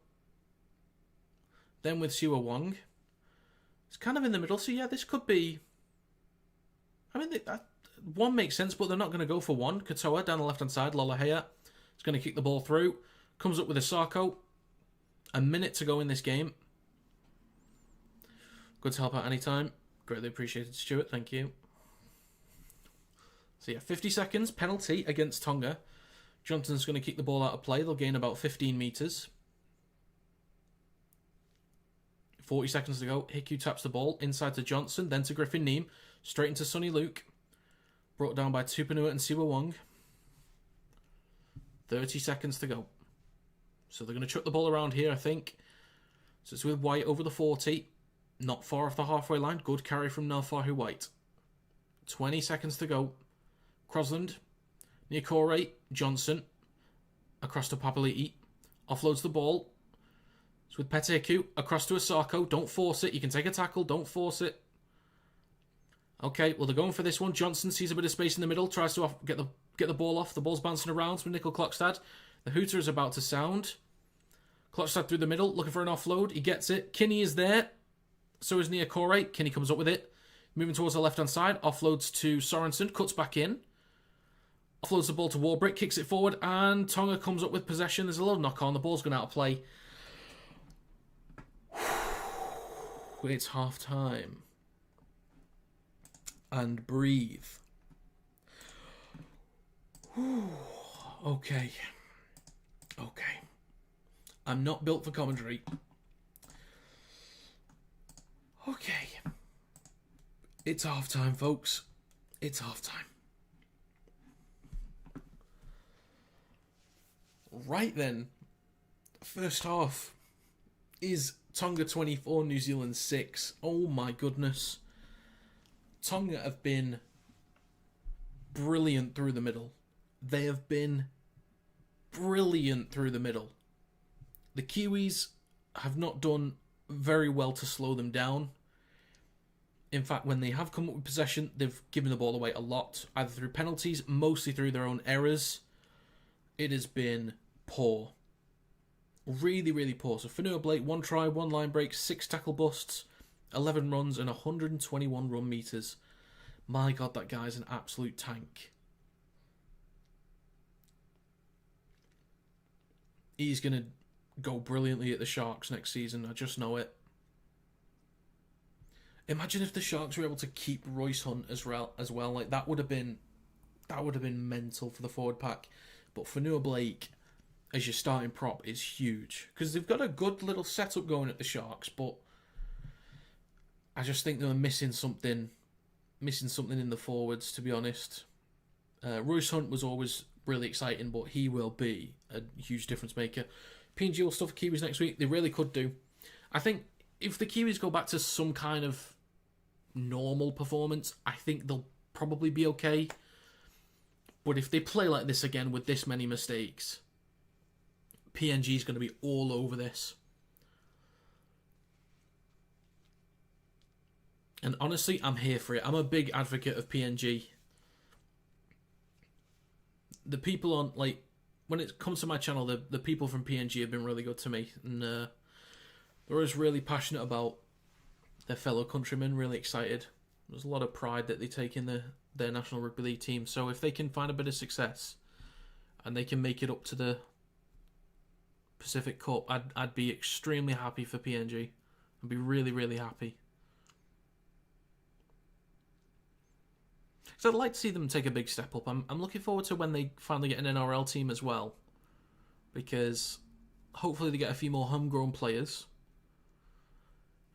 Then with Siwa Wong. It's kind of in the middle. So yeah, this could be... I mean, one makes sense, but they're not going to go for one. Katoa down the left-hand side. Lolohea is going to kick the ball through. Comes up with a Sarko. 1 minute to go in this game. Good to help out anytime. Greatly appreciated, Stuart. Thank you. So yeah, 50 seconds, penalty against Tonga. Johnson's going to kick the ball out of play. They'll gain about 15 metres. 40 seconds to go. Hiku taps the ball inside to Johnson, then to Griffin Neem. Straight into Sonny Luke. Brought down by Tupanua and Siwa Wong. 30 seconds to go. So they're going to chuck the ball around here, I think. So it's with White over the 40. Not far off the halfway line. Good carry from Nelfahu White. 20 seconds to go. Crosland. Niokore. Johnson. Across to Papali'i. Offloads the ball. It's with Peteku. Across to Asako. Don't force it. You can take a tackle. Don't force it. Okay, well, they're going for this one. Johnson sees a bit of space in the middle. Tries to get the ball off. The ball's bouncing around from Nickel Klokstad. The hooter is about to sound. Klokstad through the middle. Looking for an offload. He gets it. Kinney is there. So is Niokore. Kinney comes up with it. Moving towards the left-hand side. Offloads to Sorensen. Cuts back in. Offloads the ball to Warbrick. Kicks it forward. And Tonga comes up with possession. There's a little knock-on. The ball's gone out of play. It's half-time. And breathe. Okay. I'm not built for commentary. Okay. It's half-time, folks. It's half-time. Right then. First half is Tonga 24, New Zealand 6. Oh my goodness. Tonga have been brilliant through the middle. They have been brilliant through the middle. The Kiwis have not done very well to slow them down. In fact, when they have come up with possession, they've given the ball away a lot, either through penalties, mostly through their own errors. It has been poor. Really, really poor. So Fanua Blake, 1 try, 1 line break, 6 tackle busts, 11 runs and 121 run meters. My God, that guy's an absolute tank. He's going to go brilliantly at the Sharks next season. I just know it. Imagine if the Sharks were able to keep Royce Hunt as well. Like that would have been mental for the forward pack. But Fanua Blake as your starting prop is huge because they've got a good little setup going at the Sharks, but I just think they're missing something in the forwards, to be honest. Royce Hunt was always really exciting, but he will be a huge difference maker. PNG will stuff Kiwis next week. They really could do. I think if the Kiwis go back to some kind of normal performance, I think they'll probably be okay. But if they play like this again with this many mistakes, PNG is going to be all over this. And honestly, I'm here for it. I'm a big advocate of PNG. The people on, like, when it comes to my channel, the people from PNG have been really good to me. And they're always really passionate about their fellow countrymen, really excited. There's a lot of pride that they take in their National Rugby League team. So if they can find a bit of success and they can make it up to the Pacific Cup, I'd be extremely happy for PNG. I'd be really, really happy. So I'd like to see them take a big step up. I'm looking forward to when they finally get an NRL team as well, because hopefully they get a few more homegrown players,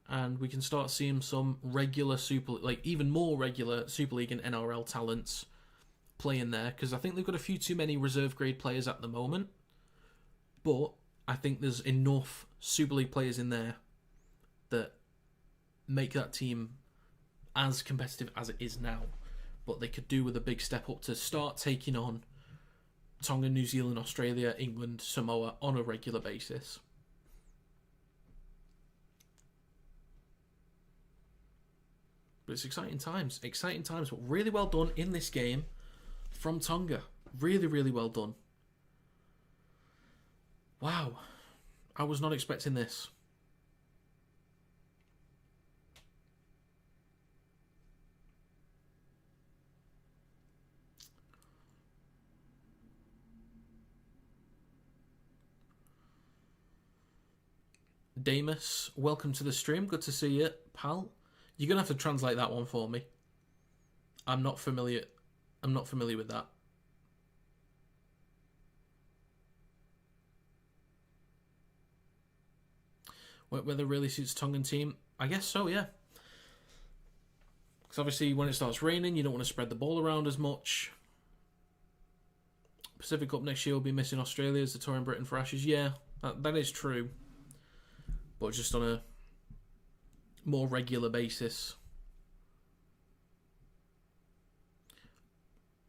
and we can start seeing some regular even more regular Super League and NRL talents playing there. Because I think they've got a few too many reserve grade players at the moment, but I think there's enough Super League players in there that make that team as competitive as it is now. But they could do with a big step up to start taking on Tonga, New Zealand, Australia, England, Samoa on a regular basis. But it's exciting times, but really well done in this game from Tonga. Really, really well done. Wow, I was not expecting this. Damus, welcome to the stream. Good to see you, pal. You're gonna have to translate that one for me. I'm not familiar with that. Whether really suits Tongan team? I guess so, yeah. Because obviously when it starts raining, you don't want to spread the ball around as much. Pacific Cup next year will be missing Australia as the tour in Britain for Ashes. Yeah, that is true. But just on a more regular basis.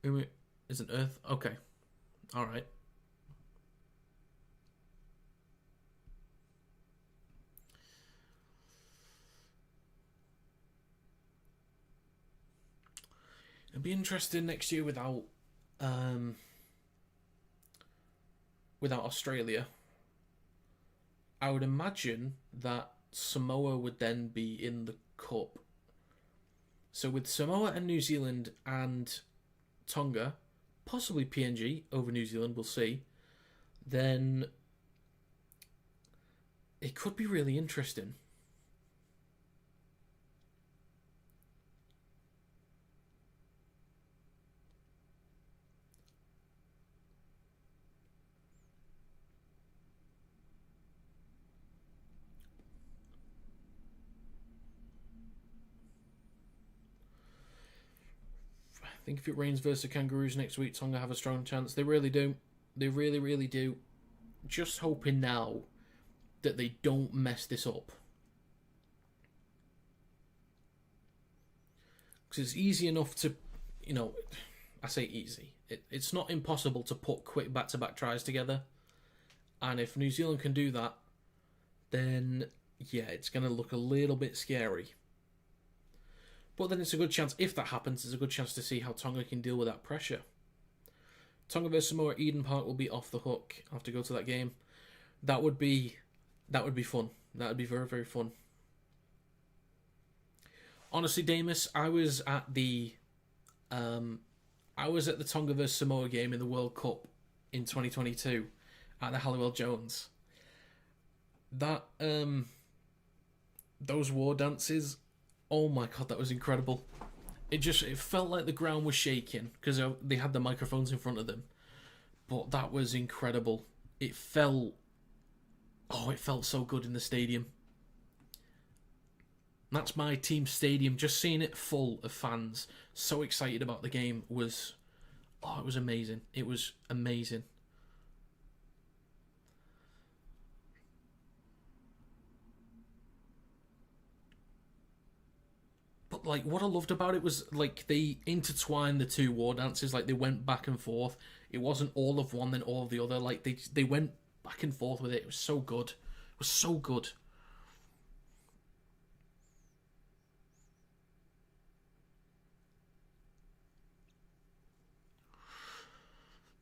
Isn't Earth? Okay. Alright. It'd be interesting next year without Australia. I would imagine that Samoa would then be in the cup. So with Samoa and New Zealand and Tonga, possibly PNG over New Zealand, we'll see, then it could be really interesting. I think if it rains versus the Kangaroos next week, Tonga have a strong chance. They really do. They really, really do. Just hoping now that they don't mess this up. Because it's easy enough to, I say easy. It's not impossible to put quick back-to-back tries together. And if New Zealand can do that, then, yeah, it's going to look a little bit scary. But then it's a good chance, if that happens, it's a good chance to see how Tonga can deal with that pressure. Tonga vs Samoa, Eden Park will be off the hook. I'll have to go to that game. That would be fun. That would be very, very fun. Honestly, Damus, I was at the Tonga vs Samoa game in the World Cup in 2022 at the Halliwell Jones. That those war dances. Oh my god, that was incredible. It felt like the ground was shaking because they had the microphones in front of them. But that was incredible. It felt so good in the stadium. That's my team stadium. Just seeing it full of fans, so excited about the game it was amazing. It was amazing. But like, what I loved about it was like they intertwined the two war dances. Like they went back and forth. It wasn't all of one then all of the other. Like they went back and forth with it. It was so good. It was so good.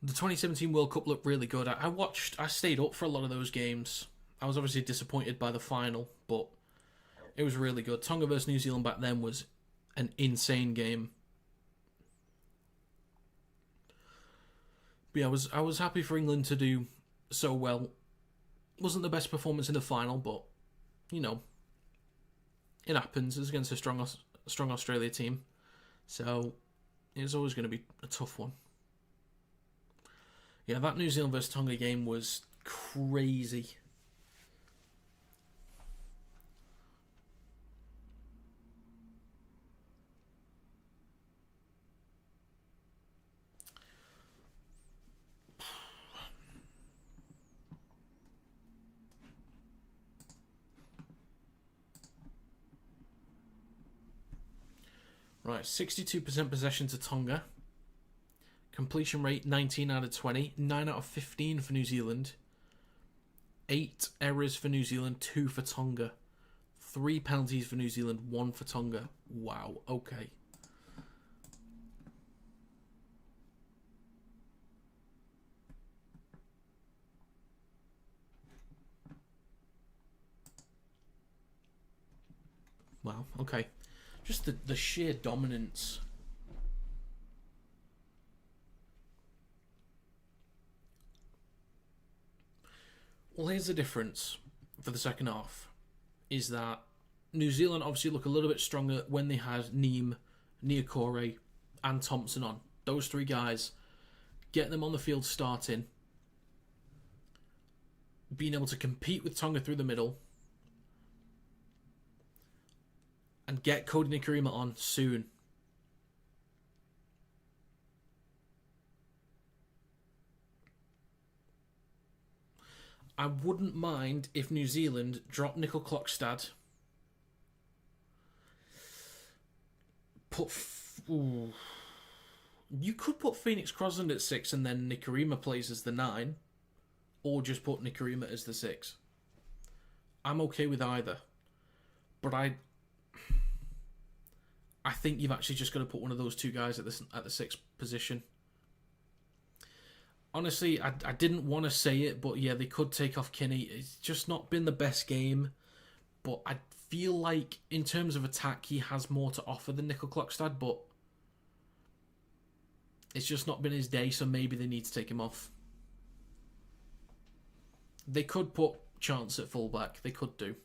The 2017 World Cup looked really good. I stayed up for a lot of those games. I was obviously disappointed by the final, but it was really good. Tonga versus New Zealand back then was an insane game. But yeah, I was happy for England to do so well. Wasn't the best performance in the final, but it happens. It's against a strong Australia team, so it's always going to be a tough one. Yeah, that New Zealand versus Tonga game was crazy. Right, 62% possession to Tonga. Completion rate 19 out of 20. 9 out of 15 for New Zealand. 8 errors for New Zealand, 2 for Tonga. 3 penalties for New Zealand, 1 for Tonga. Wow, okay. Wow, okay. Just the sheer dominance. Well, here's the difference for the second half. Is that New Zealand obviously look a little bit stronger when they had Neem, Niokore, and Thompson on. Those three guys, getting them on the field starting, being able to compete with Tonga through the middle, and get Cody Nikorima on soon. I wouldn't mind if New Zealand dropped Nickel Klokstad, you could put Phoenix Crosland at 6 and then Nikorima plays as the 9, or just put Nikorima as the 6. I'm okay with either, but I think you've actually just got to put one of those two guys at the 6th position. Honestly, I didn't want to say it, but yeah, they could take off Kinney. It's just not been the best game, but I feel like in terms of attack, he has more to offer than Nickel Klokstad, but it's just not been his day, so maybe they need to take him off. They could put Chance at fullback. They could do.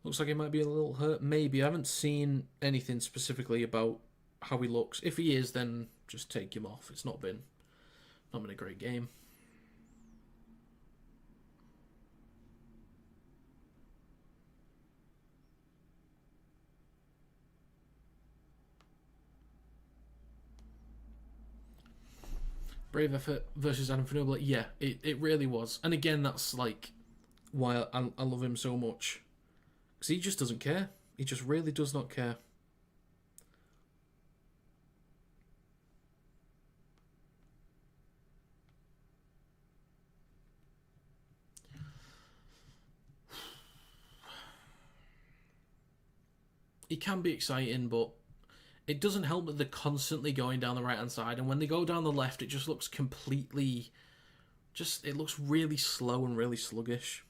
Looks like he might be a little hurt. Maybe. I haven't seen anything specifically about how he looks. If he is, then just take him off. It's not been a great game. Brave effort versus Adam Finoble. Yeah, it really was. And again, that's like why I love him so much. Because he just doesn't care. He just really does not care. It can be exciting, but it doesn't help that they're constantly going down the right-hand side. And when they go down the left, it just looks completely... it looks really slow and really sluggish.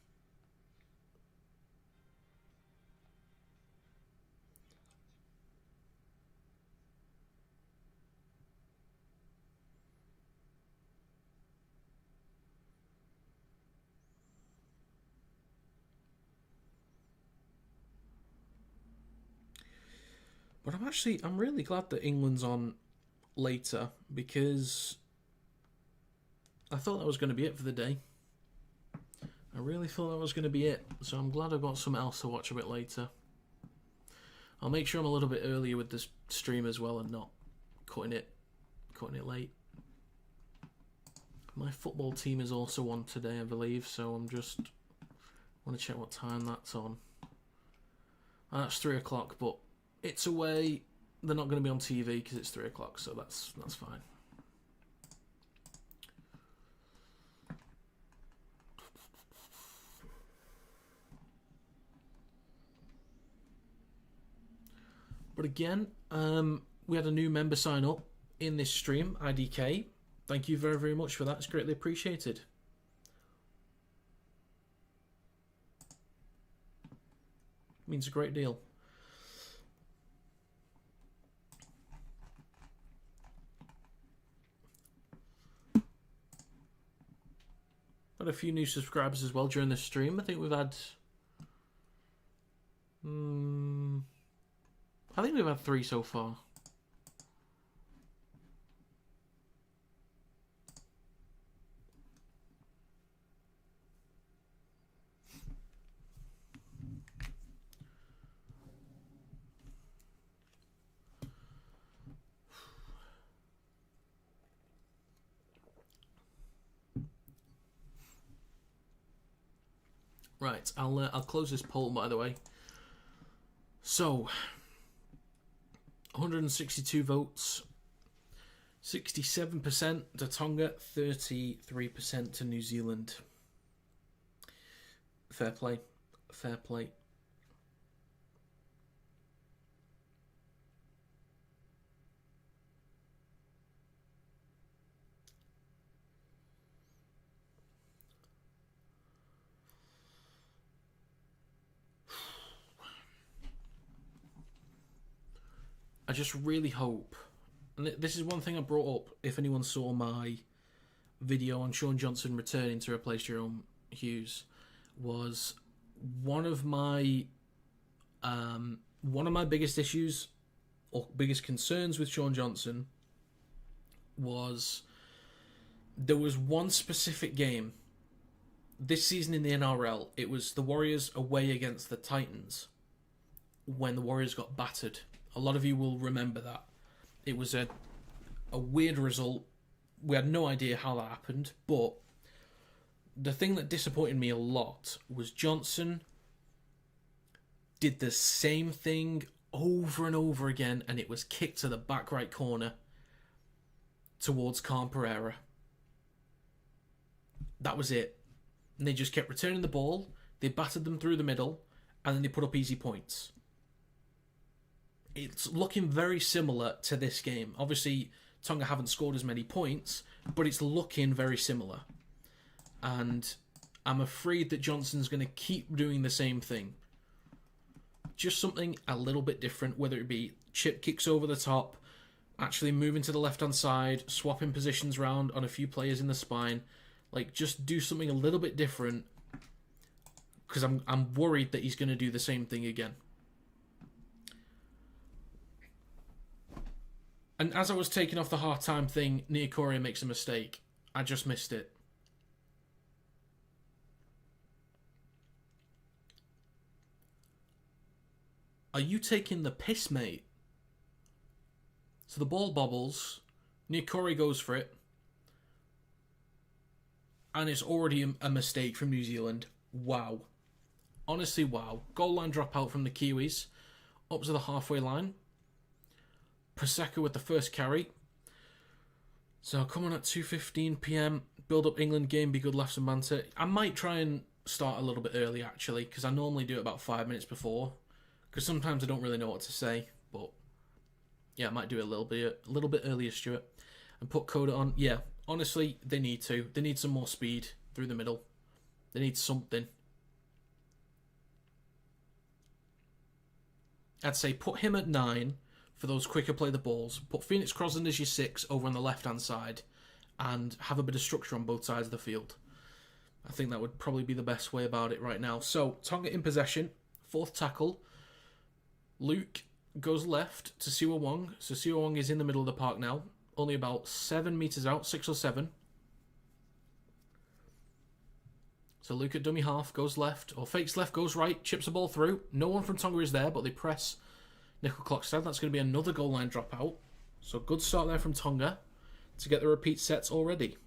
But I'm really glad that England's on later, because I thought that was going to be it for the day. I really thought that was going to be it. So I'm glad I've got something else to watch a bit later. I'll make sure I'm a little bit earlier with this stream as well and not cutting it late. My football team is also on today, I believe, so I'm just want to check what time that's on. That's 3 o'clock, but it's away. They're not going to be on TV because it's 3 o'clock, so that's fine. But again, we had a new member sign up in this stream, IDK. Thank you very, very much for that. It's greatly appreciated. Means a great deal. Had a few new subscribers as well during the stream. I think we've had... I think we've had 3 so far. Right, I'll close this poll, by the way. So, 162 votes, 67% to Tonga, 33% to New Zealand. Fair play, fair play. I just really hope, and this is one thing I brought up, if anyone saw my video on Sean Johnson returning to replace Jerome Hughes, was one of my biggest issues or biggest concerns with Sean Johnson was there was one specific game this season in the NRL. It was the Warriors away against the Titans when the Warriors got battered. A lot of you will remember that. It was a weird result. We had no idea how that happened, but the thing that disappointed me a lot was Johnson did the same thing over and over again, and it was kicked to the back right corner towards Khan Pereira. That was it. And they just kept returning the ball, they battered them through the middle, and then they put up easy points. It's looking very similar to this game. Obviously, Tonga haven't scored as many points, but it's looking very similar. And I'm afraid that Johnson's going to keep doing the same thing. Just something a little bit different, whether it be chip kicks over the top, actually moving to the left-hand side, swapping positions around on a few players in the spine. Like, just do something a little bit different, because I'm worried that he's going to do the same thing again. And as I was taking off the half-time thing, Niokore makes a mistake. I just missed it. Are you taking the piss, mate? So the ball bobbles. Niokore goes for it. And it's already a mistake from New Zealand. Wow. Honestly, wow. Goal line dropout from the Kiwis. Up to the halfway line. Prosecco with the first carry. So coming at 2:15 PM. Build up England game. Be good laughs and banter. I might try and start a little bit early, actually, because I normally do it about 5 minutes before. Because sometimes I don't really know what to say. But yeah, I might do it a little bit earlier, Stuart. And put Coda on. Yeah, honestly, they need to. They need some more speed through the middle. They need something. I'd say put him at 9 for those quicker play the balls. Put Phoenix Crosland as your 6 over on the left-hand side. And have a bit of structure on both sides of the field. I think that would probably be the best way about it right now. So, Tonga in possession. 4th tackle. Luke goes left to Siwa Wong. So Siwa Wong is in the middle of the park now. Only about 7 metres out, 6 or 7. So Luke at dummy half goes left, or fakes left, goes right, chips the ball through. No one from Tonga is there, but they press Nickel Clockstead. That's going to be another goal line dropout. So good start there from Tonga to get the repeat sets already.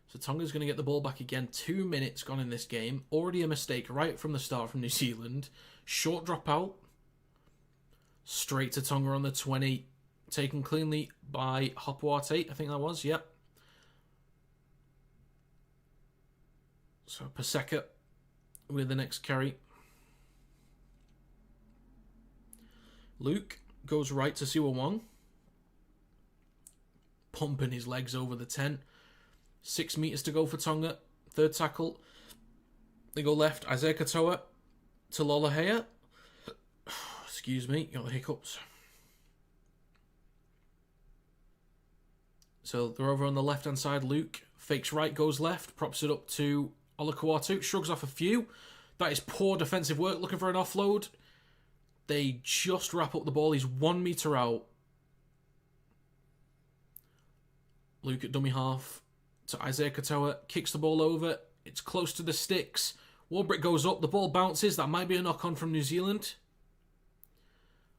So Tonga's going to get the ball back again. 2 minutes gone in this game. Already a mistake right from the start from New Zealand. Short dropout. Straight to Tonga on the 20. Taken cleanly by Hopawate. I think that was, yep. So Paseka with the next carry. Luke goes right to Siwa Wong. Pumping his legs over the 10. 6 metres to go for Tonga. 3rd tackle. They go left. Isaiah Katoa to Lolahea. Excuse me, got the hiccups. So they're over on the left-hand side. Luke fakes right, goes left. Props it up to Olakuatu. Shrugs off a few. That is poor defensive work. Looking for an offload. They just wrap up the ball. He's 1 metre out. Luke at dummy half. To Isaiah Katoa, kicks the ball over. It's close to the sticks. Warbrick goes up. The ball bounces. That might be a knock-on from New Zealand.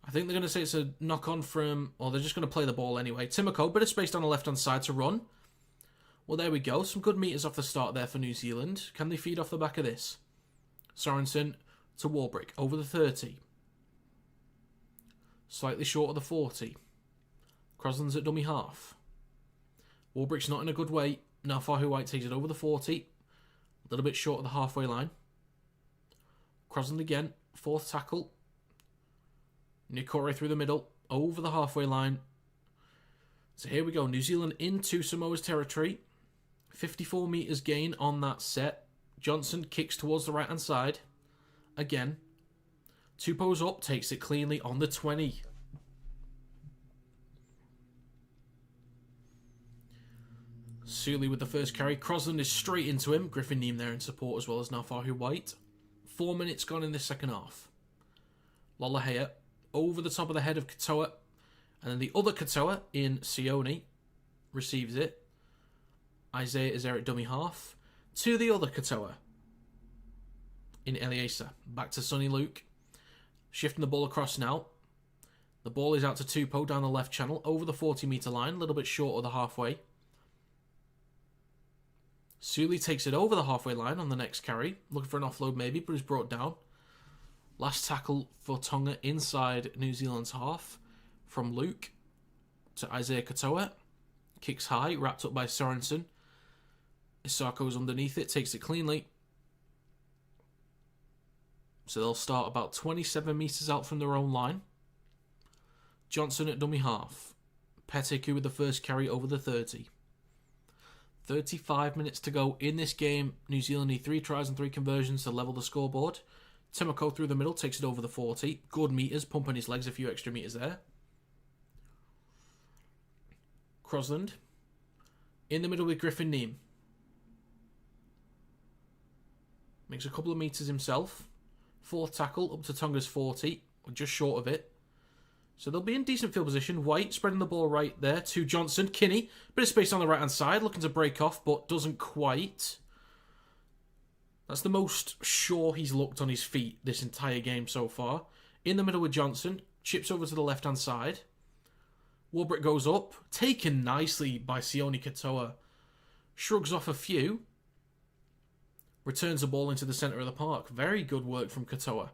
I think they're going to say it's a knock-on from... Or they're just going to play the ball anyway. Timoko, bit of space down the left-hand side to run. Well, there we go. Some good metres off the start there for New Zealand. Can they feed off the back of this? Sorensen to Warbrick. Over the 30. Slightly short of the 40. Crosland's at dummy half. Warbrick's not in a good way. Now Fahu White takes it over the 40. A little bit short of the halfway line. Crosland again. 4th tackle. Niokore through the middle. Over the halfway line. So here we go. New Zealand into Samoa's territory. 54 metres gain on that set. Johnson kicks towards the right-hand side. Again. Tupou's up, takes it cleanly on the 20. Sealy with the first carry. Crosland is straight into him. Griffin Neame there in support as well as Nafahu White. 4 minutes gone in this second half. Lolohea over the top of the head of Katoa. And then the other Katoa in Sione receives it. Isaiah is there at dummy half. To the other Katoa in Eliezer. Back to Sonny Luke. Shifting the ball across now. The ball is out to Tupou down the left channel. Over the 40-metre line. A little bit short of the halfway. Sealy takes it over the halfway line on the next carry. Looking for an offload maybe, but is brought down. Last tackle for Tonga inside New Zealand's half. From Luke to Isaiah Katoa. Kicks high, wrapped up by Sorensen. Isako's underneath it, takes it cleanly. So they'll start about 27 metres out from their own line. Johnson at dummy half. Petiku with the first carry over the 30. 35 minutes to go in this game. New Zealand need 3 tries and 3 conversions to level the scoreboard. Timoko through the middle, takes it over the 40. Good metres, pumping his legs a few extra metres there. Crosland. In the middle with Griffin Neame. Makes a couple of metres himself. 4th tackle up to Tonga's 40. Just short of it. So they'll be in decent field position. White spreading the ball right there to Johnson. Kinney, bit of space on the right-hand side. Looking to break off, but doesn't quite. That's the most sure he's looked on his feet this entire game so far. In the middle with Johnson. Chips over to the left-hand side. Warbrick goes up. Taken nicely by Sione Katoa. Shrugs off a few. Returns the ball into the centre of the park. Very good work from Katoa.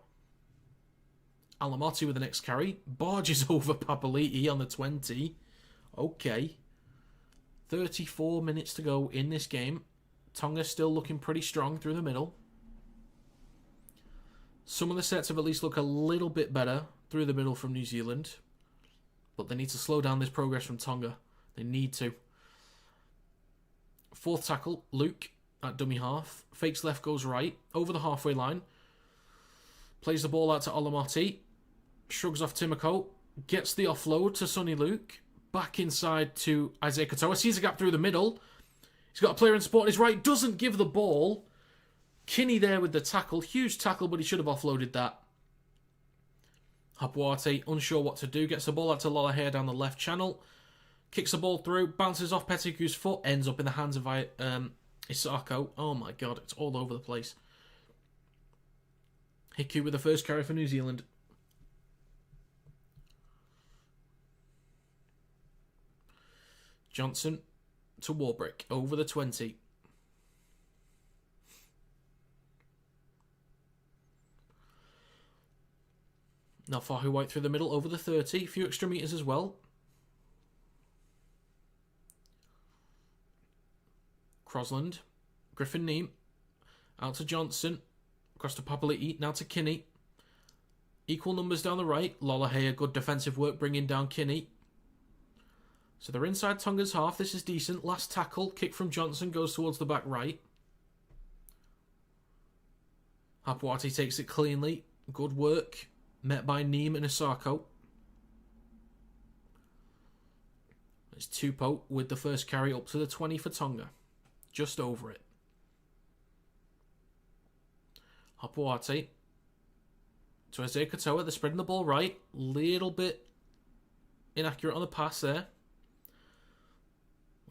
Alamotti with the next carry. Barges over Papali'i on the 20. Okay. 34 minutes to go in this game. Tonga still looking pretty strong through the middle. Some of the sets have at least looked a little bit better through the middle from New Zealand. But they need to slow down this progress from Tonga. They need to. 4th tackle, Luke at dummy half. Fakes left, goes right. Over the halfway line. Plays the ball out to Alamotti. Shrugs off Timoko. Gets the offload to Sonny Luke. Back inside to Isaiah Katoa. Sees a gap through the middle. He's got a player in support on his right. Doesn't give the ball. Kinney there with the tackle. Huge tackle, but he should have offloaded that. Hapuate, unsure what to do. Gets the ball out to Lolohea down the left channel. Kicks the ball through. Bounces off Petiku's foot. Ends up in the hands of Isako. Oh my god, it's all over the place. Hiku with the first carry for New Zealand. Johnson to Warbrick. Over the 20. Now Fahu White through the middle. Over the 30. A few extra metres as well. Crosland. Griffin Neame. Out to Johnson. Across to Papali'i. Now to Kinney. Equal numbers down the right. Lolohea, good defensive work bringing down Kinney. So they're inside Tonga's half. This is decent. Last tackle. Kick from Johnson goes towards the back right. Hapuati takes it cleanly. Good work. Met by Neame and Isako. It's Tupou with the first carry up to the 20 for Tonga. Just over it. Hapuati to Isaiah Katoa. They're spreading the ball right. Little bit inaccurate on the pass there.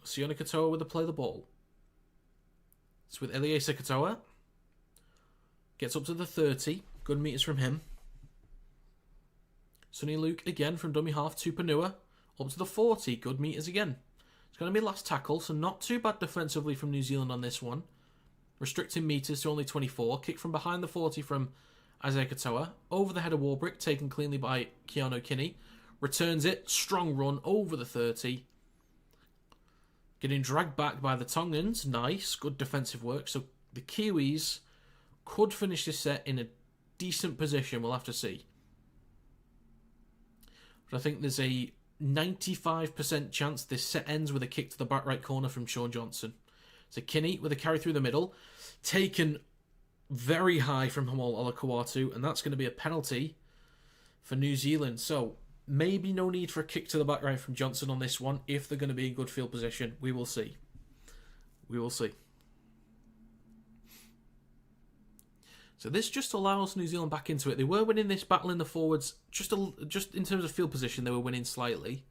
Sione Katoa with the play the ball. It's with Eliezer Katoa. Gets up to the 30. Good metres from him. Sonny Luke again from dummy half to Panua. Up to the 40. Good metres again. It's going to be last tackle, so not too bad defensively from New Zealand on this one. Restricting metres to only 24. Kick from behind the 40 from Isaiah Katoa. Over the head of Warbrick, taken cleanly by Keanu Kinney. Returns it. Strong run over the 30. Getting dragged back by the Tongans. Nice. Good defensive work. So the Kiwis could finish this set in a decent position. We'll have to see. But I think there's a 95% chance this set ends with a kick to the back right corner from Sean Johnson. So Kinney with a carry through the middle. Taken very high from Hamal Olakawatu, and that's going to be a penalty for New Zealand. So maybe no need for a kick to the back right from Johnson on this one if they're going to be in good field position. We will see. We will see. So this just allows New Zealand back into it. They were winning this battle in the forwards. Just in terms of field position, they were winning slightly.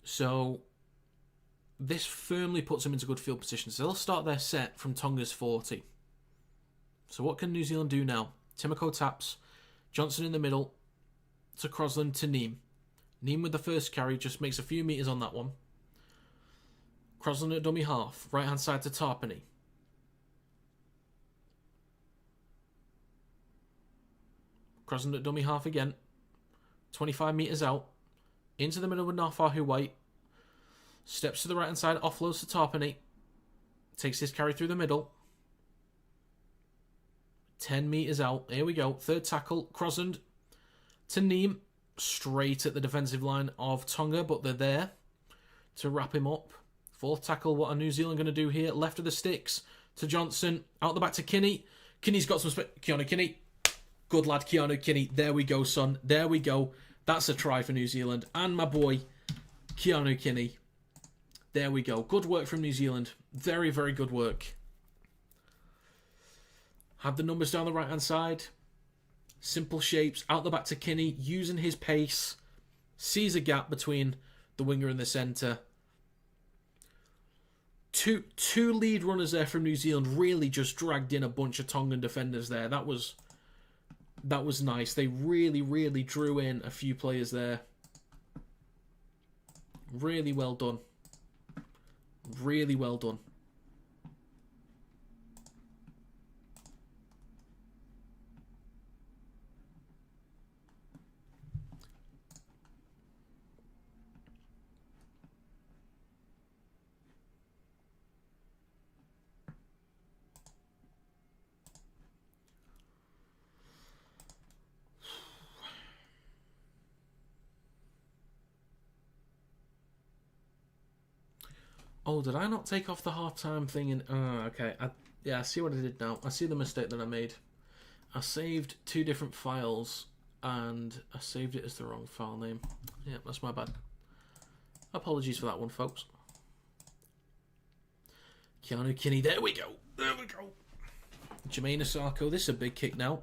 So this firmly puts them into good field position. So they'll start their set from Tonga's 40. So what can New Zealand do now? Timoko taps. Johnson in the middle. To Crosland to Neem. Neem with the first carry. Just makes a few metres on that one. Crosland at dummy half. Right hand side to Tarpany. Crosland at dummy half again. 25 metres out. Into the middle with Nafahu White. Steps to the right hand side. Offloads to Tarpany. Takes his carry through the middle. 10 metres out. Here we go. Third tackle. Crosland to Neem. Straight at the defensive line of Tonga. But they're there to wrap him up. Fourth tackle. What are New Zealand going to do here? Left of the sticks to Johnson. Out the back to Kinney. Kinney's got some... Keanu Kinney. Good lad, Keanu Kinney. There we go, son. There we go. That's a try for New Zealand. And my boy, Keanu Kinney. There we go. Good work from New Zealand. Very, very good work. Had the numbers down the right-hand side. Simple shapes. Out the back to Kinney. Using his pace. Sees a gap between the winger and the centre. Two lead runners there from New Zealand. Really just dragged in a bunch of Tongan defenders there. That was nice. They really, really drew in a few players there. Really well done. Really well done. Oh, did I not take off the half-time thing? Okay. I see what I did now. I see the mistake that I made. I saved two different files, and I saved it as the wrong file name. Yeah, that's my bad. Apologies for that one, folks. Keanu Kinney, there we go. There we go. Jermaine Asako, this is a big kick now.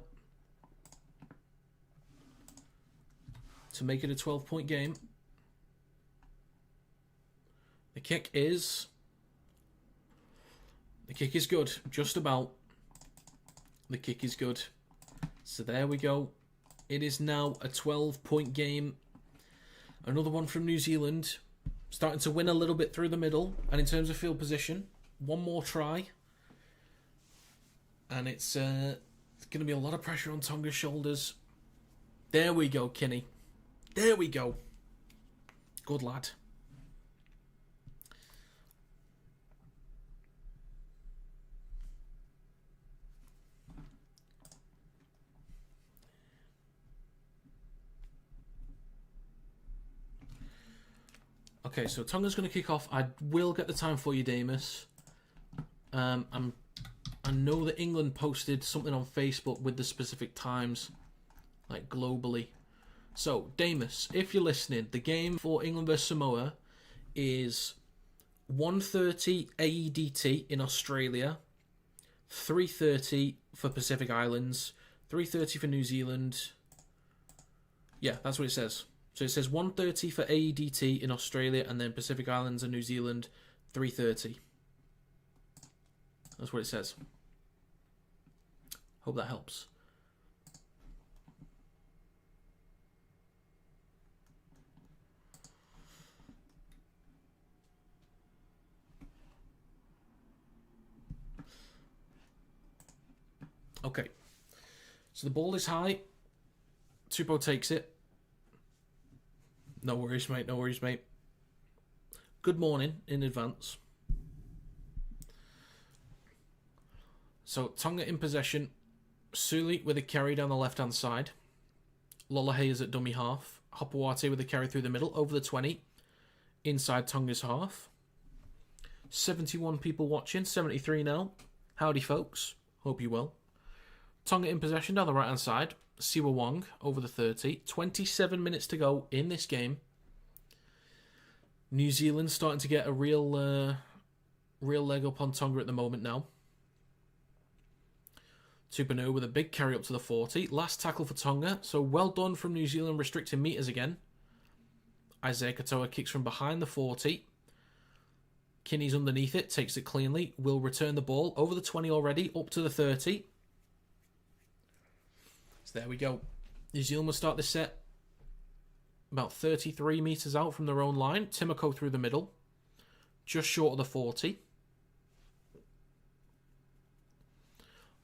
To make it a 12-point game. The kick is good, just about. The kick is good. So there we go. It is now a 12-point game. Another one from New Zealand. Starting to win a little bit through the middle. And in terms of field position, one more try. And it's going to be a lot of pressure on Tonga's shoulders. There we go, Kinney. There we go. Good lad. Okay, so Tonga's going to kick off. I will get the time for you, Damus. I know that England posted something on Facebook with the specific times, like globally. So, Damus, if you're listening, the game for England vs Samoa is 1:30 AEDT in Australia, 3:30 for Pacific Islands, 3:30 for New Zealand. Yeah, that's what it says. So it says 1:30 for AEDT in Australia, and then Pacific Islands and New Zealand, 3:30. That's what it says. Hope that helps. Okay. So the ball is high. Tupou takes it. No worries, mate. No worries, mate. Good morning in advance. So, Tonga in possession. Suli with a carry down the left-hand side. Lolahe is at dummy half. Hopawate with a carry through the middle, over the 20. Inside Tonga's half. 71 people watching, 73 now. Howdy, folks. Hope you well. Tonga in possession down the right-hand side. Siwa Wong over the 30. 27 minutes to go in this game. New Zealand starting to get a real leg up on Tonga at the moment now. Tupanu with a big carry up to the 40. Last tackle for Tonga. So well done from New Zealand restricting metres again. Isaiah Katoa kicks from behind the 40. Kinney's underneath it. Takes it cleanly. Will return the ball. Over the 20 already. Up to the 30. So there we go. New Zealand will start this set about 33 metres out from their own line. Timoko through the middle. Just short of the 40.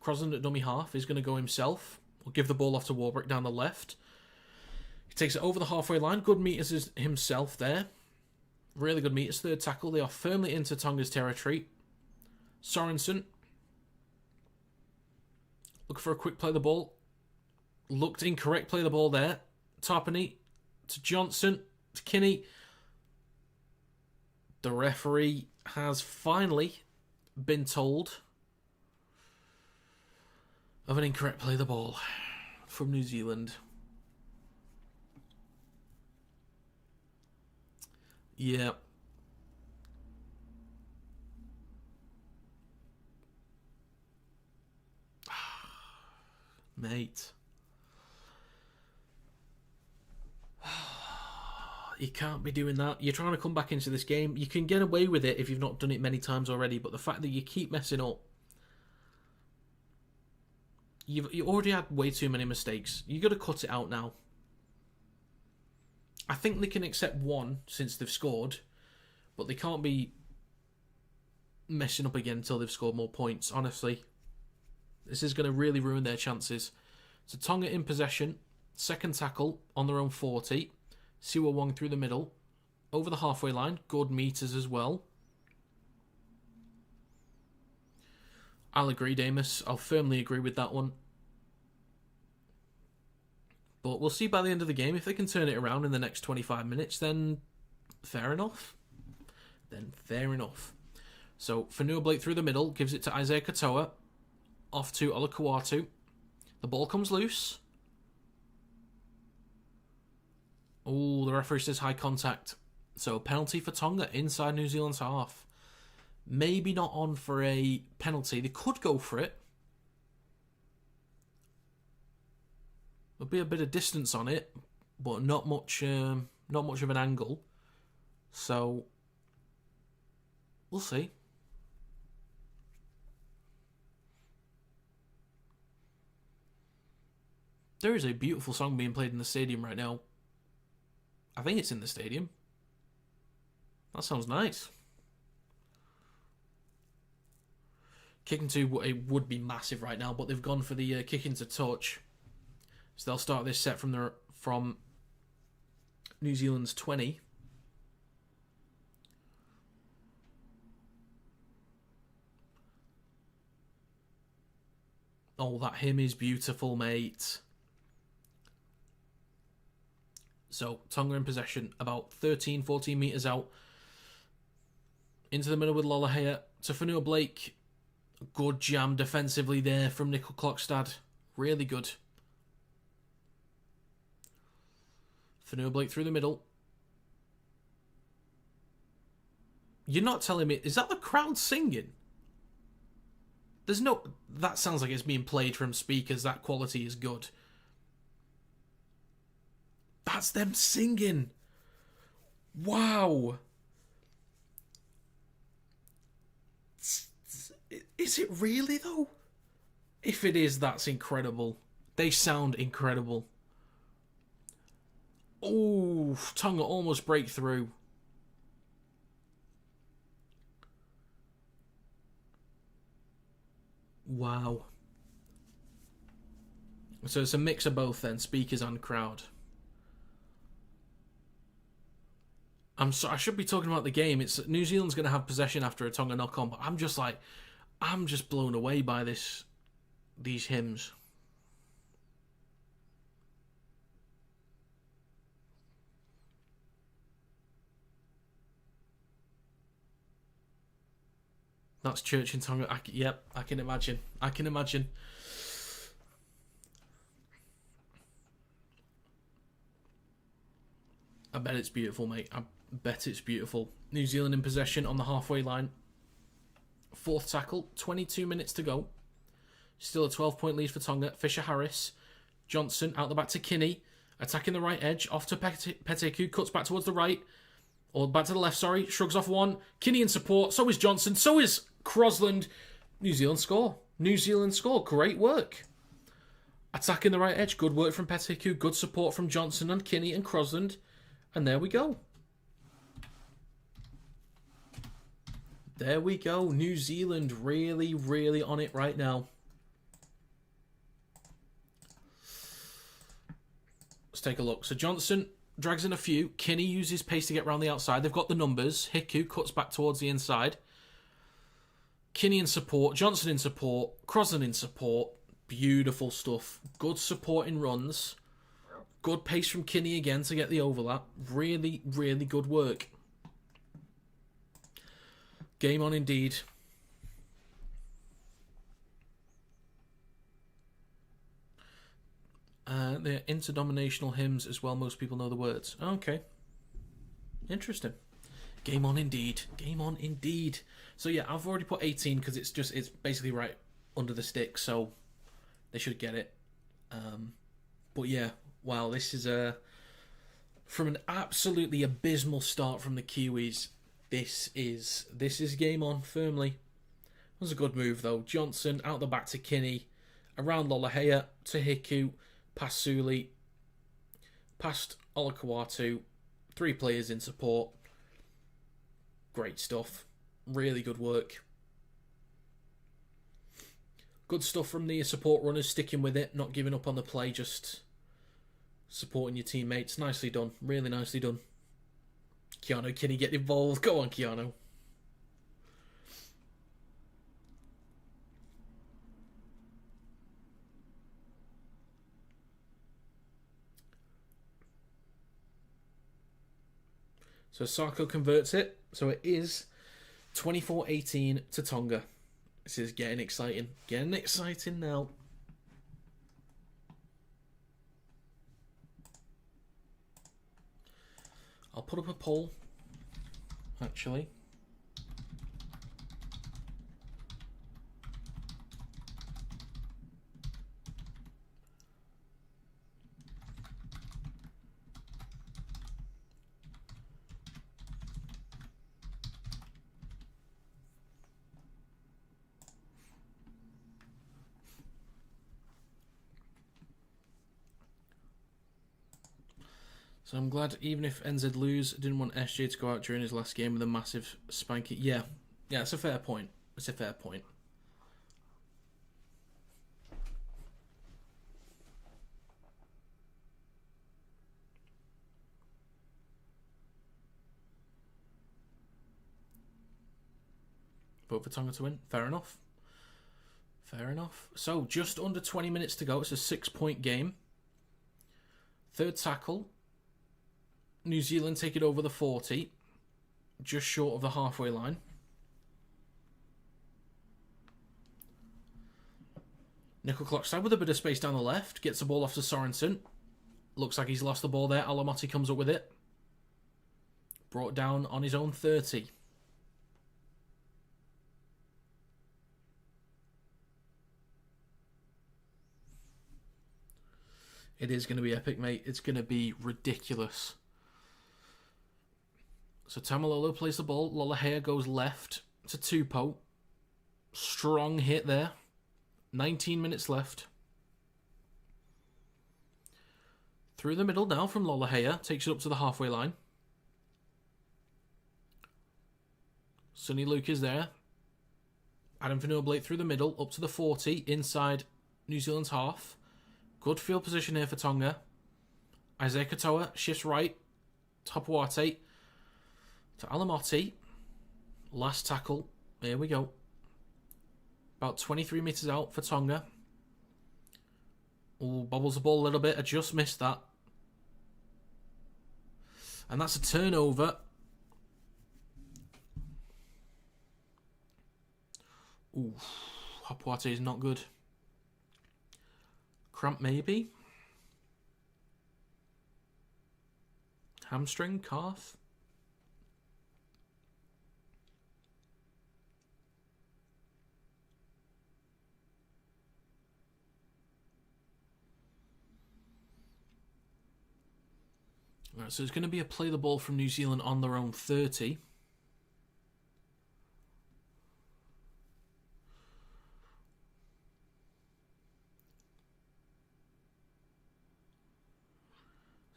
Crosland at dummy half is going to go himself. Will give the ball off to Warbrick down the left. He takes it over the halfway line. Good meters himself there. Really good meters. Third tackle. They are firmly into Tonga's territory. Sorensen. Looking for a quick play of the ball. Looked incorrect play of the ball there. Tarpany to Johnson. To Kinney. The referee has finally been told of an incorrect play of the ball from New Zealand. Yeah. Mate. You can't be doing that. You're trying to come back into this game. You can get away with it if you've not done it many times already, but the fact that you keep messing up, you already had way too many mistakes. You got to cut it out now. I think they can accept one since they've scored, but they can't be messing up again until they've scored more points, honestly. This is going to really ruin their chances. So Tonga in possession. Second tackle on their own 40. Siwa Wong through the middle. Over the halfway line. Good meters as well. I'll agree, Damus. I'll firmly agree with that one. But we'll see by the end of the game. If they can turn it around in the next 25 minutes, then fair enough. So, Fanua Blake through the middle. Gives it to Isaiah Katoa. Off to Olakauatu. The ball comes loose. Oh, the referee says high contact. So, penalty for Tonga inside New Zealand's half. Maybe not on for a penalty. They could go for it. There'll be a bit of distance on it, but not much of an angle. So, we'll see. There is a beautiful song being played in the stadium right now. I think it's in the stadium. That sounds nice. Kicking to it would be massive right now, but they've gone for the kick into touch. So they'll start this set from New Zealand's 20. Oh, that hymn is beautiful, mate. So, Tonga in possession, about 13, 14 metres out. Into the middle with Lolohea to Fanua Blake. Good jam defensively there from Nickel Klokstad. Really good. Fanua Blake through the middle. You're not telling me... Is that the crowd singing? There's no... That sounds like it's being played from speakers. That quality is good. That's them singing. Wow. Is it really, though? If it is, that's incredible. They sound incredible. Oh, Tonga almost break through. Wow. So it's a mix of both then, speakers and crowd. I should be talking about the game. It's New Zealand's going to have possession after a Tonga knock-on, but I'm just blown away by these hymns. That's church in Tonga. Yep, I can imagine. I can imagine. I bet it's beautiful, mate. I bet it's beautiful. New Zealand in possession on the halfway line. Fourth tackle, 22 minutes to go. Still a 12-point lead for Tonga. Fisher-Harris. Johnson out the back to Kinney. Attacking the right edge. Off to Peteku. Cuts back towards the right. Or back to the left, sorry. Shrugs off one. Kinney in support. So is Johnson. So is Crosland. New Zealand score. New Zealand score. Great work. Attacking the right edge. Good work from Peteku. Good support from Johnson and Kinney and Crosland. And there we go. There we go. New Zealand really, really on it right now. Let's take a look. So Johnson drags in a few. Kinney uses pace to get around the outside. They've got the numbers. Hiku cuts back towards the inside. Kinney in support. Johnson in support. Crosland in support. Beautiful stuff. Good supporting runs. Good pace from Kinney again to get the overlap. Really, really good work. Game on indeed. They're interdominational hymns as well. Most people know the words. Okay. Interesting. Game on indeed. Game on indeed. So yeah, I've already put 18 because it's basically right under the stick, so they should get it. But yeah, wow, this is from an absolutely abysmal start from the Kiwis. This is game on firmly. It was a good move though. Johnson out the back to Kinney, around Lolahea to Hiku, past Suli, past Olakawatu. 3 players in support. Great stuff. Really good work. Good stuff from the support runners, sticking with it, not giving up on the play, just supporting your teammates. Nicely done. Really nicely done. Keanu, can he get involved? Go on, Keanu. So Sarko converts it. So it is 24-18 to Tonga. This is getting exciting. Getting exciting now. I'll put up a poll, actually. So I'm glad, even if NZ lose, didn't want SJ to go out during his last game with a massive spanking. Yeah, it's a fair point. It's a fair point. Vote for Tonga to win. Fair enough. Fair enough. So just under 20 minutes to go. It's a 6-point game. Third tackle. New Zealand take it over the 40, just short of the halfway line. Nickel clock side with a bit of space down the left, gets the ball off to Sorensen. Looks like he's lost the ball there. Alamotti comes up with it. Brought down on his own 30. It is going to be epic, mate. It's going to be ridiculous. So Tamalolo plays the ball. Lolahea goes left to Tupou. Strong hit there. 19 minutes left. Through the middle now from Lolahea. Takes it up to the halfway line. Sonny Luke is there. Adam Finoblate through the middle. Up to the 40. Inside New Zealand's half. Good field position here for Tonga. Isaiah Katoa shifts right. Topuate to Alamotti. Last tackle. Here we go. About 23 metres out for Tonga. Oh, bobbles the ball a little bit. I just missed that. And that's a turnover. Ooh, Hapuate is not good. Cramp maybe. Hamstring, calf. Right, so it's going to be a play the ball from New Zealand on their own 30.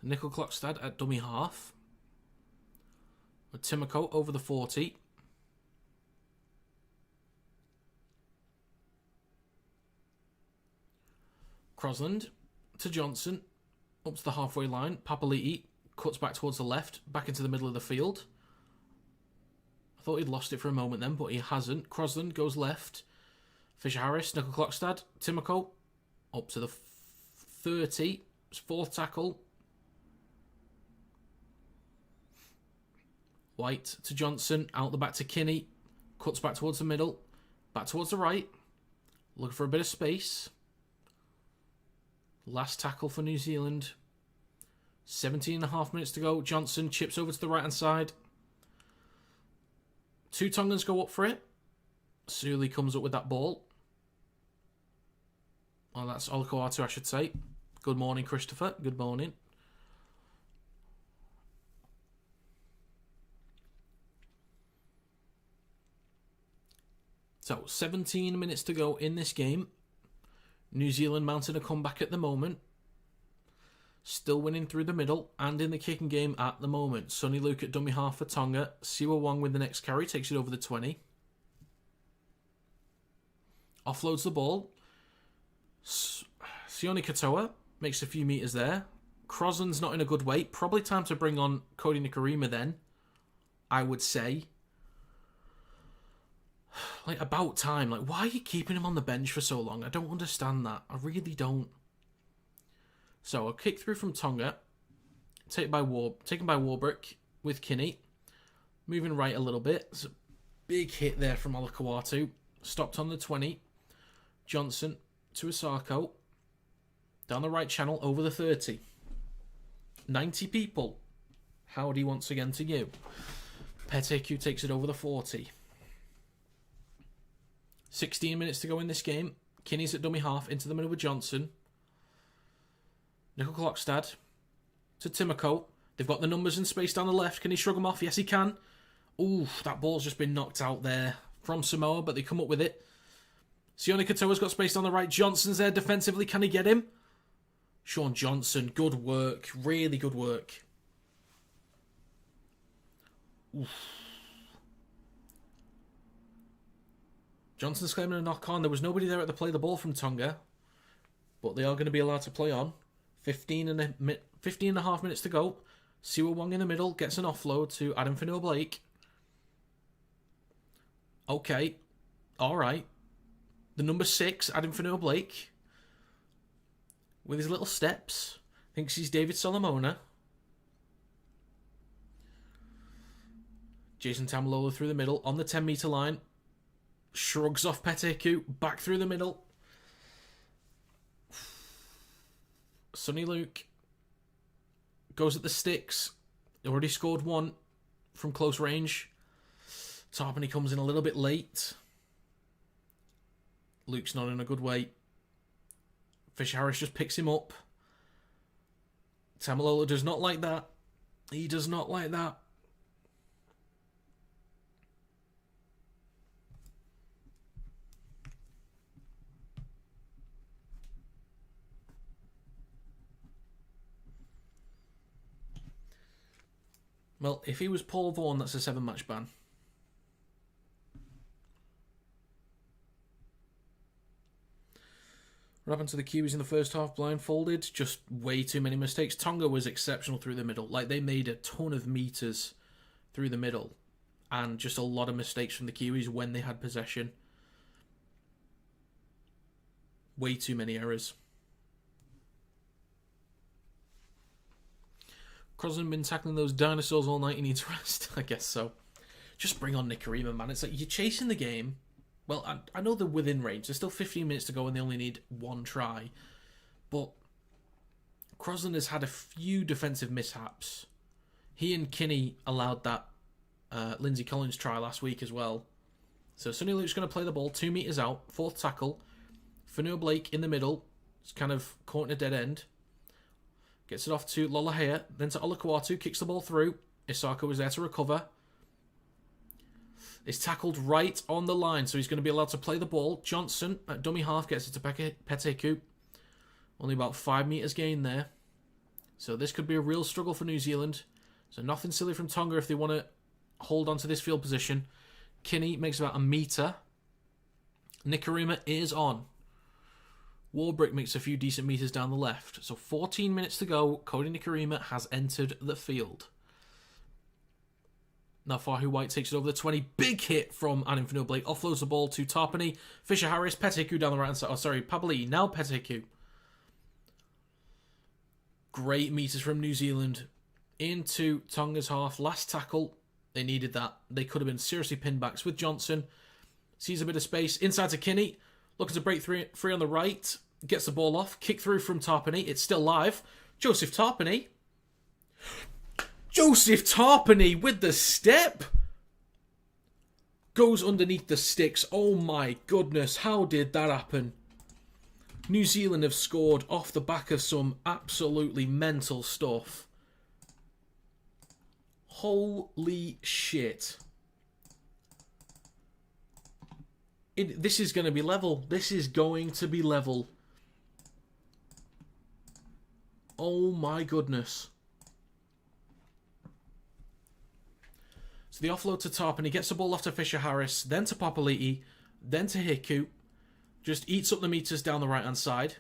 Nickel Clockstad at dummy half. With Timoko over the 40. Crosland to Johnson. Up to the halfway line. Papali'i cuts back towards the left. Back into the middle of the field. I thought he'd lost it for a moment then, but he hasn't. Crosland goes left. Fisher-Harris, Nickel Clockstad. Timoko up to the 30. Fourth tackle. White to Johnson, out the back to Kinney, cuts back towards the middle, back towards the right, looking for a bit of space. Last tackle for New Zealand. 17.5 minutes to go. Johnson chips over to the right-hand side. Two Tongans go up for it. Suli comes up with that ball. Well, that's Olakoatu, I should say. Good morning, Christopher. Good morning. So, 17 minutes to go in this game. New Zealand mounting a comeback at the moment. Still winning through the middle and in the kicking game at the moment. Sonny Luke at dummy half for Tonga. Siwa Wong with the next carry. Takes it over the 20. Offloads the ball. Sione Katoa makes a few metres there. Crosland's not in a good way. Probably time to bring on Cody Nikarima then, I would say. Like, about time. Like, why are you keeping him on the bench for so long? I don't understand that. I really don't. So, a kick through from Tonga. Taken by Warbrick with Kinney. Moving right a little bit. It's a big hit there from Olakoatu. Stopped on the 20. Johnson to Asako. Down the right channel, over the 30. 90 people. Howdy once again to you. Peteku takes it over the 40. 16 minutes to go in this game. Kinney's at dummy half, into the middle with Johnson. Nickel Clockstad to Timoko. They've got the numbers and space down the left. Can he shrug them off? Yes, he can. Ooh, that ball's just been knocked out there from Samoa, but they come up with it. Sione Katoa's got space down the right. Johnson's there defensively. Can he get him? Sean Johnson, good work. Really good work. Oof. Johnson's claiming a knock on. There was nobody there at the play the ball from Tonga, but they are going to be allowed to play on. 15 and a half minutes to go. Siwa Wong in the middle gets an offload to Adam Finnell-Blake. Okay. All right. The number 6, Adam Finnell-Blake, with his little steps, thinks he's David Solomona. Jason Tamalola through the middle on the 10-metre line. Shrugs off Peteku, back through the middle. Sonny Luke goes at the sticks. Already scored one from close range. Tarpany comes in a little bit late. Luke's not in a good way. Fisher-Harris just picks him up. Tamalola does not like that. He does not like that. Well, if he was Paul Vaughan, that's a 7-match ban. What happened to the Kiwis in the first half? Blindfolded. Just way too many mistakes. Tonga was exceptional through the middle. Like, they made a ton of meters through the middle. And just a lot of mistakes from the Kiwis when they had possession. Way too many errors. Crosland been tackling those dinosaurs all night. He needs rest. I guess so. Just bring on Nikarima, man. It's like you're chasing the game. Well, I know they're within range. There's still 15 minutes to go and they only need one try. But Crosland has had a few defensive mishaps. He and Kinney allowed that Lindsay Collins try last week as well. So Sonny Luke's going to play the ball 2 metres out, fourth tackle. Fanua Blake in the middle. It's kind of caught in a dead end. Gets it off to Lolahea, then to Olakwatu, kicks the ball through. Isako was there to recover. Is tackled right on the line, so he's going to be allowed to play the ball. Johnson, at dummy half, gets it to Peteku. Only about 5 metres gain there. So this could be a real struggle for New Zealand. So nothing silly from Tonga if they want to hold on to this field position. Kinney makes about a metre. Nikorima is on. Warbrick makes a few decent metres down the left. So 14 minutes to go. Cody Nikorima has entered the field. Now Fahu White takes it over the 20. Big hit from Anim Fanua Blake. Offloads the ball to Tarpany. Fisher Harris. Peteku down the right hand side. Oh, sorry. Papali. Now Peteku. Great metres from New Zealand. Into Tonga's half. Last tackle. They needed that. They could have been seriously pinbacks with Johnson. Sees a bit of space. Inside to Kinney. Looking to break free on the right. Gets the ball off. Kick through from Tarpany. It's still live. Joseph Tarpany. Joseph Tarpany with the step. Goes underneath the sticks. Oh my goodness. How did that happen? New Zealand have scored off the back of some absolutely mental stuff. Holy shit. This is going to be level. This is going to be level. Oh my goodness. So the offload to Tarpany, gets the ball off to Fisher Harris, then to Papali'i, then to Hiku. Just eats up the meters down the right hand side.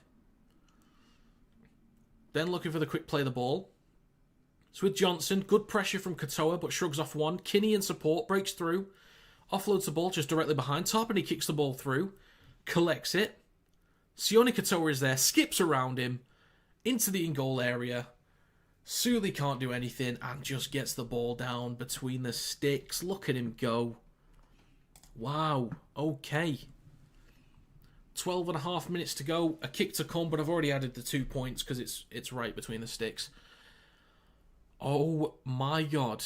Then looking for the quick play of the ball. It's with Johnson. Good pressure from Katoa, but shrugs off one. Kinney in support, breaks through. Offloads the ball just directly behind. Tarpany kicks the ball through. Collects it. Sione Katoa is there. Skips around him. Into the in-goal area. Suli can't do anything and just gets the ball down between the sticks. Look at him go. Wow. Okay. 12 and a half minutes to go. A kick to come, but I've already added the 2 points because it's right between the sticks. Oh my god.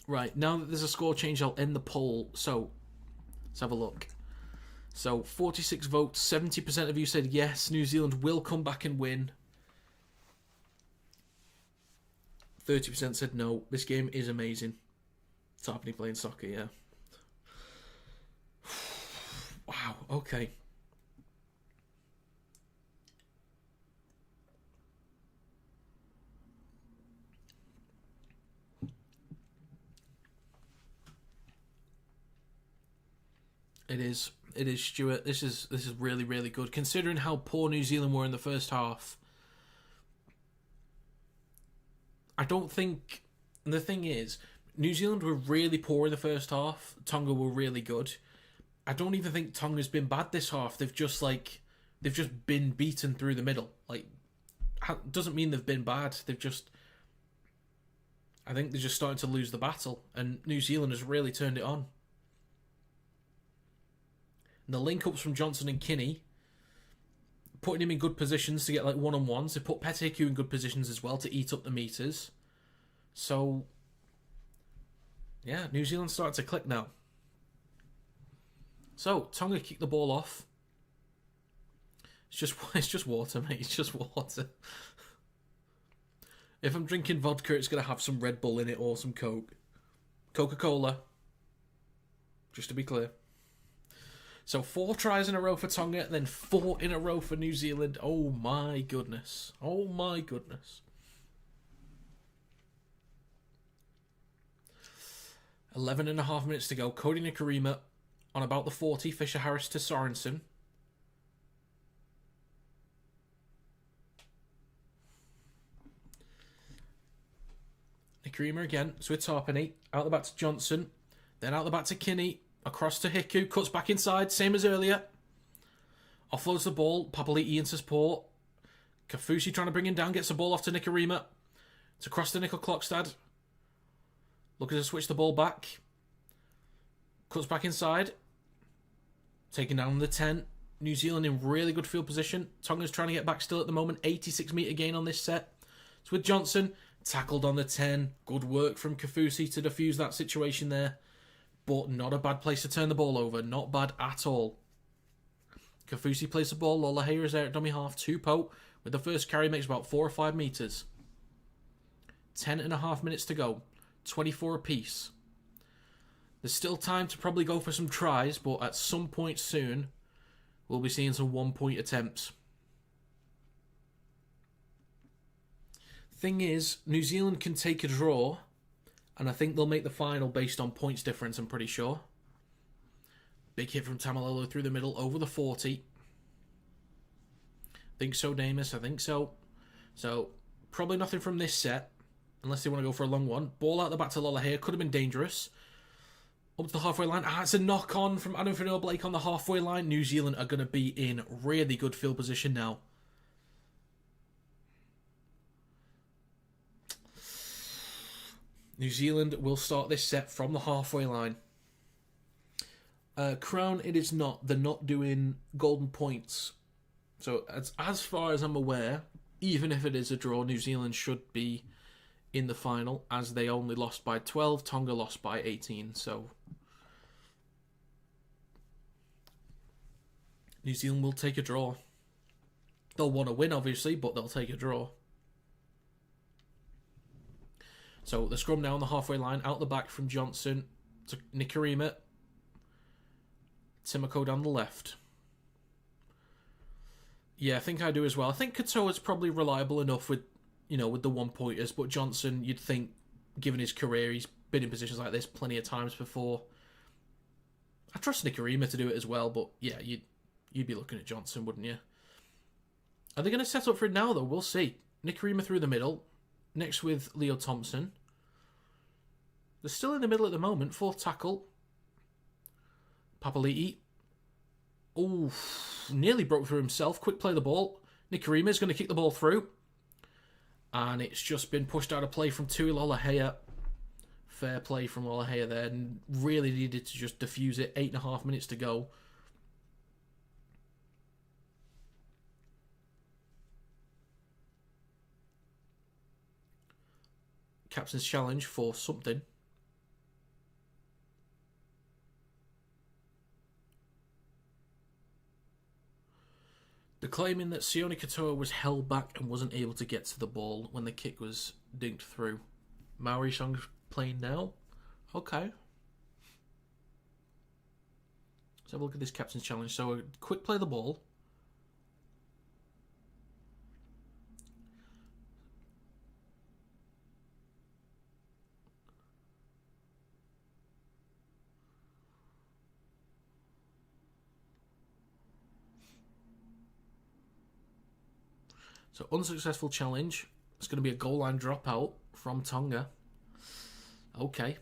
Right, now that there's a score change, I'll end the poll. So, let's have a look. So, 46 votes, 70% of you said yes, New Zealand will come back and win. 30% said no. This game is amazing. Tarpany playing soccer, yeah. Wow, okay. It is, Stuart. This is really, really good. Considering how poor New Zealand were in the first half, I don't think... The thing is, New Zealand were really poor in the first half. Tonga were really good. I don't even think Tonga's been bad this half. They've just been beaten through the middle. Doesn't mean they've been bad. I think they're just starting to lose the battle, and New Zealand has really turned it on. And the link-ups from Johnson and Kinney, putting him in good positions to get one-on-ones. They put Peteku in good positions as well to eat up the meters. So, yeah, New Zealand's starting to click now. So, Tonga kicked the ball off. It's just water, mate. It's just water. If I'm drinking vodka, it's going to have some Red Bull in it or some Coke. Coca-Cola. Just to be clear. So 4 tries in a row for Tonga, then 4 in a row for New Zealand. Oh my goodness. Oh my goodness. 11 and a half minutes to go. Cody Nikorima on about the 40. Fisher Harris to Sorensen. Nikorima again. So it's Tarpany. Out the back to Johnson. Then out the back to Kinney. Across to Hiku, cuts back inside, same as earlier. Offloads the ball, Papali'i into support. Kafusi trying to bring him down, gets the ball off to Nikorima. It's across to Nickel Klokstad. Looking to switch the ball back. Cuts back inside. Taking down the 10. New Zealand in really good field position. Tonga's trying to get back still at the moment. 86-metre gain on this set. It's with Johnson. Tackled on the 10. Good work from Kiwis to defuse that situation there. But not a bad place to turn the ball over. Not bad at all. Kiwis plays the ball. Lolohea is there at dummy half. Tupou with the first carry makes about 4 or 5 metres. 10.5 minutes to go. 24 apiece. There's still time to probably go for some tries, but at some point soon, we'll be seeing some one-point attempts. Thing is, New Zealand can take a draw, and I think they'll make the final based on points difference, I'm pretty sure. Big hit from Tamalolo through the middle, over the 40. Think so, Damus, I think so. So, probably nothing from this set, unless they want to go for a long one. Ball out the back to Lolohea, could have been dangerous. Up to the halfway line. It's a knock-on from Adam Fanua-Blake on the halfway line. New Zealand are going to be in really good field position now. New Zealand will start this set from the halfway line. Crown, it is not. They're not doing golden points. So, as far as I'm aware, even if it is a draw, New Zealand should be in the final, as they only lost by 12. Tonga lost by 18, so New Zealand will take a draw. They'll want to win, obviously, but they'll take a draw. So the scrum now on the halfway line, out the back from Johnson to Nikarima. Timoko down the left. Yeah, I think I do as well. I think Katoa's probably reliable enough with, with the one-pointers, but Johnson, you'd think, given his career, he's been in positions like this plenty of times before. I trust Nikarima to do it as well, but yeah, you'd be looking at Johnson, wouldn't you? Are they going to set up for it now, though? We'll see. Nikarima through the middle. Next with Leo Thompson. They're still in the middle at the moment. Fourth tackle. Papali'i. Oh, nearly broke through himself. Quick play the ball. Nikarima is going to kick the ball through. And it's just been pushed out of play from Tui Lolohea. Fair play from Lolohea there. And really needed to just defuse it. 8.5 minutes to go. Captain's challenge for something. They're claiming that Sione Katoa was held back and wasn't able to get to the ball when the kick was dinked through. Maori Song's playing now. Okay. Let's have a look at this captain's challenge. So a quick play the ball. So, unsuccessful challenge. It's going to be a goal line dropout from Tonga. Okay.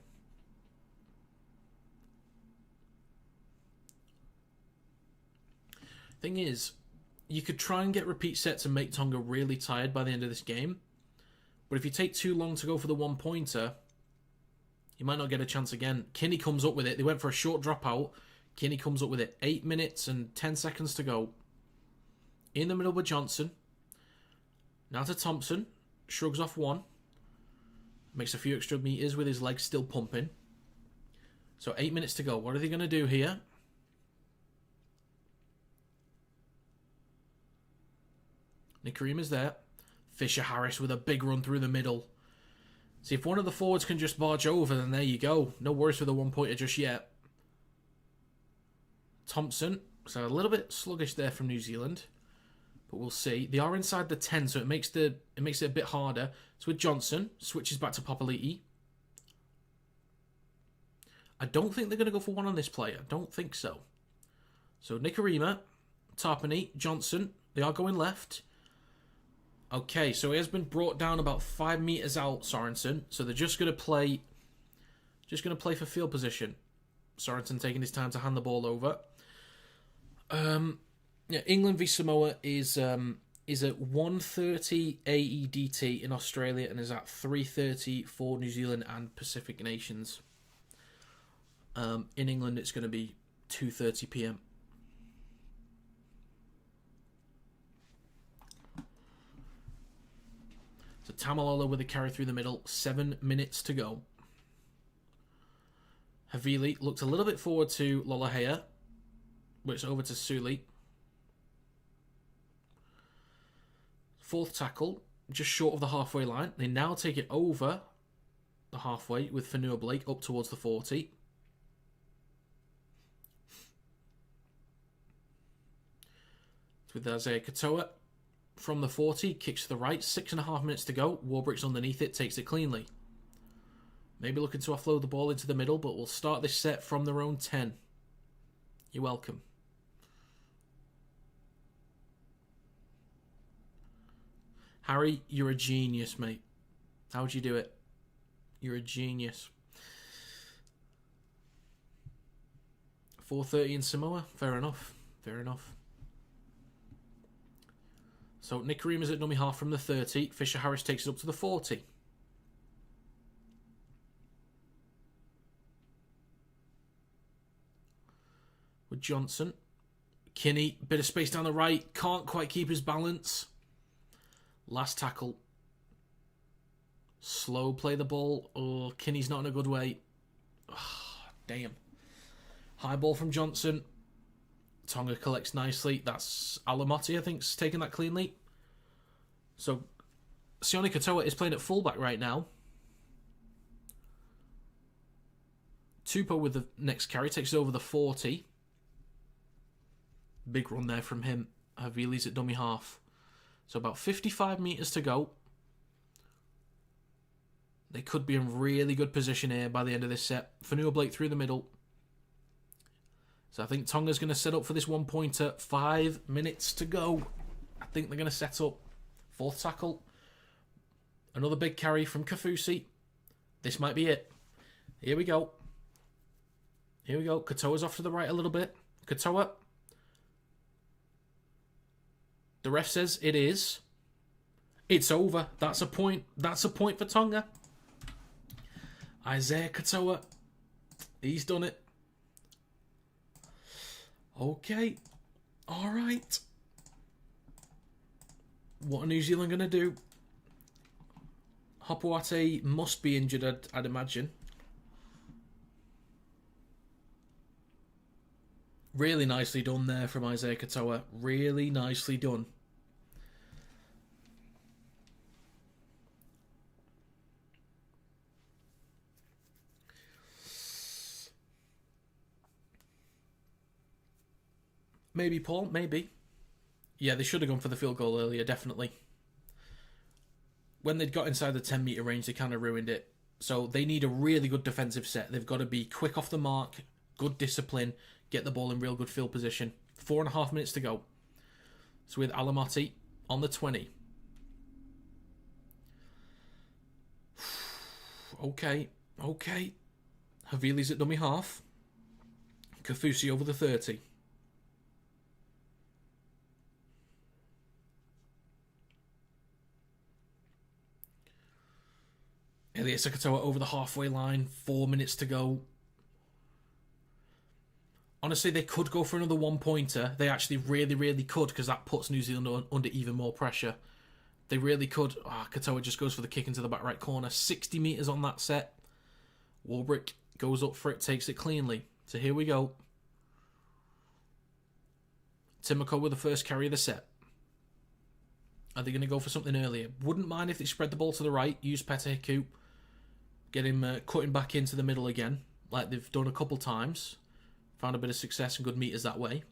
Thing is, you could try and get repeat sets and make Tonga really tired by the end of this game. But if you take too long to go for the one-pointer, you might not get a chance again. Kinney comes up with it. They went for a short dropout. Kinney comes up with it. 8 minutes and 10 seconds to go. In the middle with Johnson. Now to Thompson. Shrugs off one. Makes a few extra meters with his legs still pumping. So 8 minutes to go. What are they going to do here? Nikarima's there. Fisher-Harris with a big run through the middle. See, if one of the forwards can just barge over, then there you go. No worries for the one-pointer just yet. Thompson. So a little bit sluggish there from New Zealand. But we'll see. They are inside the 10, so it makes it a bit harder. So with Johnson, switches back to Papali'i. I don't think they're going to go for one on this play. I don't think so. So Nikarima, Tarpany, Johnson. They are going left. Okay, so he has been brought down about 5 meters out, Sorensen. So they're just going to play for field position. Sorensen taking his time to hand the ball over. Yeah, England v Samoa is at 1:30 AEDT in Australia and is at 3:30 for New Zealand and Pacific nations. In England, it's going to be 2:30 PM. So Tamalolo with a carry through the middle. 7 minutes to go. Havili looked a little bit forward to Lolohea, but it's over to Suli. Fourth tackle, just short of the halfway line. They now take it over the halfway with Fanua Blake up towards the 40. With Isaiah Katoa from the 40, kicks to the right, 6.5 minutes to go. Warbrick's underneath it, takes it cleanly. Maybe looking to offload the ball into the middle, but we'll start this set from their own 10. You're welcome. Harry, you're a genius, mate. How'd you do it? You're a genius. 4:30 in Samoa. Fair enough. Fair enough. So Nikarima's at dummy half from the 30. Fisher Harris takes it up to the 40. With Johnson. Kinney, bit of space down the right. Can't quite keep his balance. Last tackle. Slow play the ball. Oh, Kinney's not in a good way. Oh, damn. High ball from Johnson. Tonga collects nicely. That's Alamotti, I think, is taking that cleanly. So, Sione Katoa is playing at fullback right now. Tupou with the next carry takes it over the 40. Big run there from him. Havili's at dummy half. So about 55 metres to go. They could be in really good position here by the end of this set. Fanua Blake through the middle. So I think Tonga's going to set up for this one-pointer. 5 minutes to go. I think they're going to set up. Fourth tackle. Another big carry from Kafusi. This might be it. Here we go. Here we go. Katoa's off to the right a little bit. Katoa. The ref says it is. It's over. That's a point. That's a point for Tonga. Isaiah Katoa. He's done it. Okay. All right. What are New Zealand going to do? Hopoate must be injured, I'd imagine. Really nicely done there from Isaiah Katoa. Really nicely done. Maybe, Paul. Maybe. Yeah, they should have gone for the field goal earlier, definitely. When they'd got inside the 10-metre range, they kind of ruined it. So they need a really good defensive set. They've got to be quick off the mark, good discipline, get the ball in real good field position. 4.5 minutes to go. So with Alamotti on the 20. Okay. Havili's at dummy half. Kafusi over the 30. Elliot Sakatoa over the halfway line. 4 minutes to go. Honestly, they could go for another one-pointer. They actually really could, because that puts New Zealand under even more pressure. They really could. Katoa just goes for the kick into the back right corner. 60 metres on that set. Warbrick goes up for it, takes it cleanly. So here we go. Timoko with the first carry of the set. Are they going to go for something earlier? Wouldn't mind if they spread the ball to the right, use Petahiku, get him cutting back into the middle again, like they've done a couple times. Found a bit of success and good meters that way.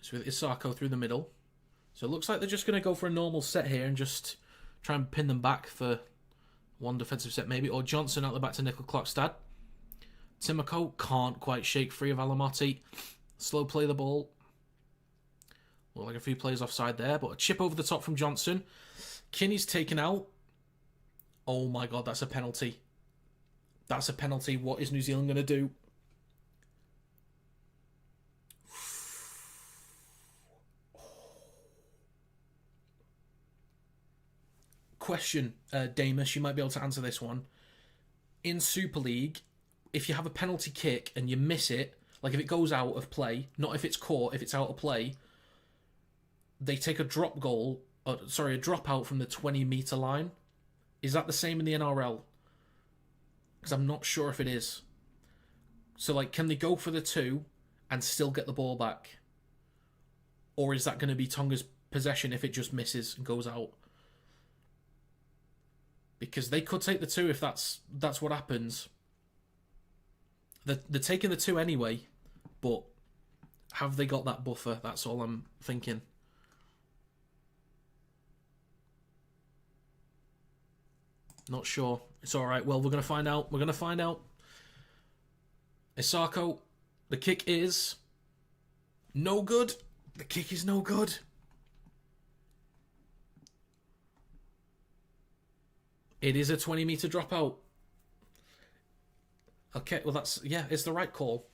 So with Isako through the middle. So it looks like they're just going to go for a normal set here and just try and pin them back for one defensive set maybe. Or Johnson out the back to Nickel Klokstad. Timoko can't quite shake free of Alamotti. Slow play the ball. Look like a few plays offside there, but a chip over the top from Johnson. Kinney's taken out. Oh my god, that's a penalty. That's a penalty. What is New Zealand going to do? Question, Damus, you might be able to answer this one. In Super League, if you have a penalty kick and you miss it, like if it goes out of play, not if it's caught, if it's out of play, they take a drop goal sorry, a dropout from the 20-metre line. Is that the same in the NRL? Because I'm not sure if it is. So, like, can they go for the 2 and still get the ball back? Or is that going to be Tonga's possession if it just misses and goes out? Because they could take the 2 if that's what happens. They're taking the 2 anyway, but have they got that buffer? That's all I'm thinking. Not sure. It's all right. Well, we're going to find out. We're going to find out. Isako, the kick is no good. The kick is no good. It is a 20-metre dropout. Okay, well that's, yeah, it's the right call.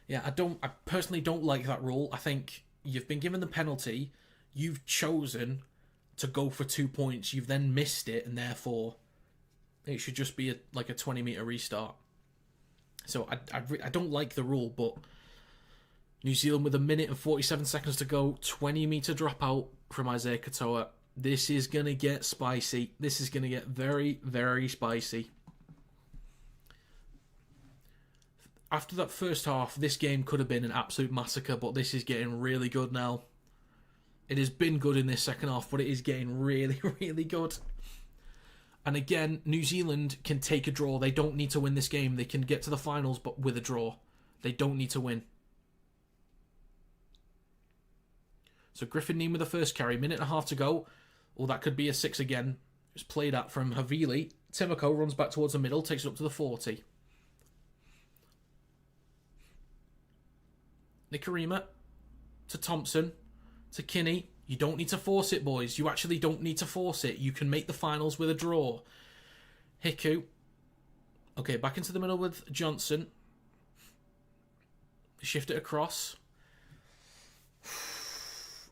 Yeah, I personally don't like that rule. I think you've been given the penalty, you've chosen to go for 2 points, you've then missed it, and therefore it should just be like a 20-metre restart. So I don't like the rule, but New Zealand with 1 minute and 47 seconds to go, 20-metre dropout from Isaiah Katoa. This is going to get spicy. This is going to get very, very spicy. After that first half, this game could have been an absolute massacre, but this is getting really good now. It has been good in this second half, but it is getting really, really good. And again, New Zealand can take a draw. They don't need to win this game. They can get to the finals, but with a draw. They don't need to win. So Griffin Neame with the first carry. 1.5 minutes to go. Well, that could be a 6 again. It's played at from Havili. Timoko runs back towards the middle, takes it up to the 40. Nikarima to Thompson to Kinney. You don't need to force it, boys. You actually don't need to force it. You can make the finals with a draw. Hiku. Okay, back into the middle with Johnson. Shift it across.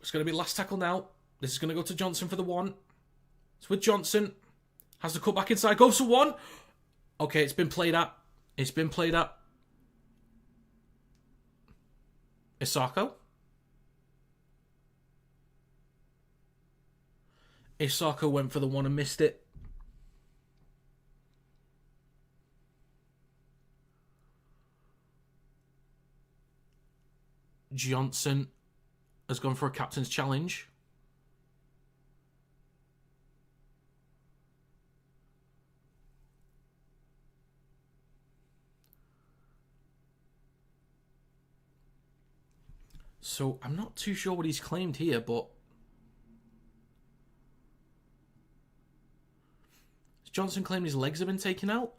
It's going to be last tackle now. This is going to go to Johnson for the 1. It's with Johnson. Has to cut back inside. Goes for 1. Okay, it's been played at. It's been played at. Isako. Isako went for the 1 and missed it. Johnson has gone for a captain's challenge. So I'm not too sure what he's claimed here, but has Johnson claimed his legs have been taken out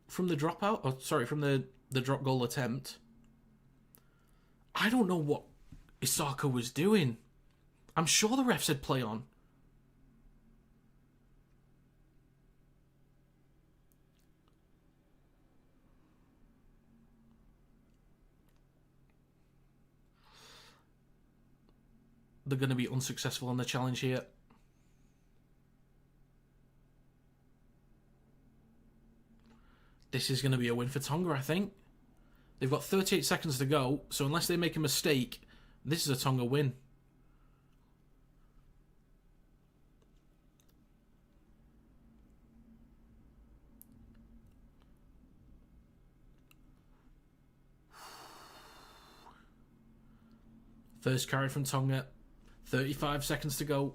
from the dropout? Oh, sorry, from the drop goal attempt. I don't know what Isako was doing. I'm sure the ref said play on. They're going to be unsuccessful on the challenge here. This is going to be a win for Tonga, I think. They've got 38 seconds to go, so unless they make a mistake, this is a Tonga win. First carry from Tonga. 35 seconds to go.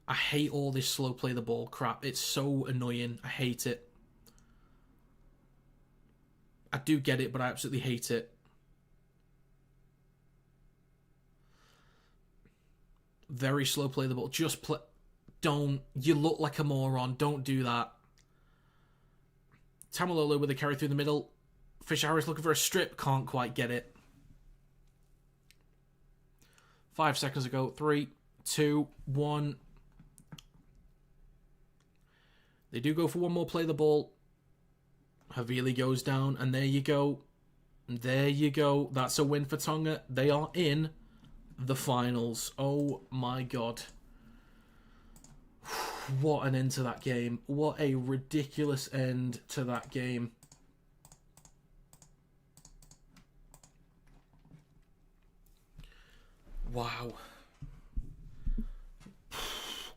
I hate all this slow play the ball crap. It's so annoying. I hate it. I do get it, but I absolutely hate it. Very slow play the ball. Just play. Don't. You look like a moron. Don't do that. Tamalolo with a carry through the middle. Fisher Harris looking for a strip. Can't quite get it. 5 seconds ago. 3, 2, 1. They do go for one more play the ball. Havili goes down, and there you go. There you go. That's a win for Tonga. They are in the finals. Oh my god. What an end to that game. What a ridiculous end to that game. Wow.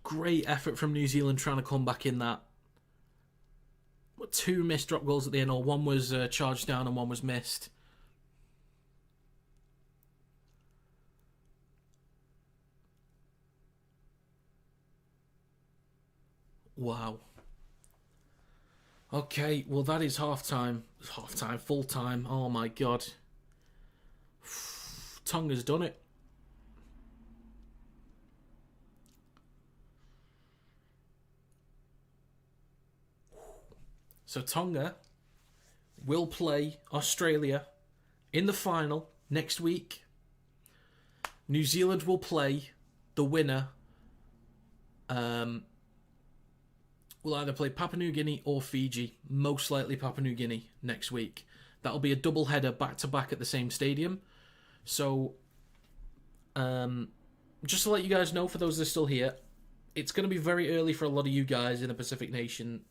Great effort from New Zealand trying to come back in that. 2 missed drop goals at the end, or one was charged down and one was missed. Wow. Okay, well that is half-time. Half-time, full-time. Oh my god. Tonga's done it. So Tonga will play Australia in the final next week. New Zealand will play the winner. Will either play Papua New Guinea or Fiji. Most likely Papua New Guinea next week. That'll be a double header back-to-back at the same stadium. So, just to let you guys know, for those that are still here, it's going to be very early for a lot of you guys in the Pacific Nation,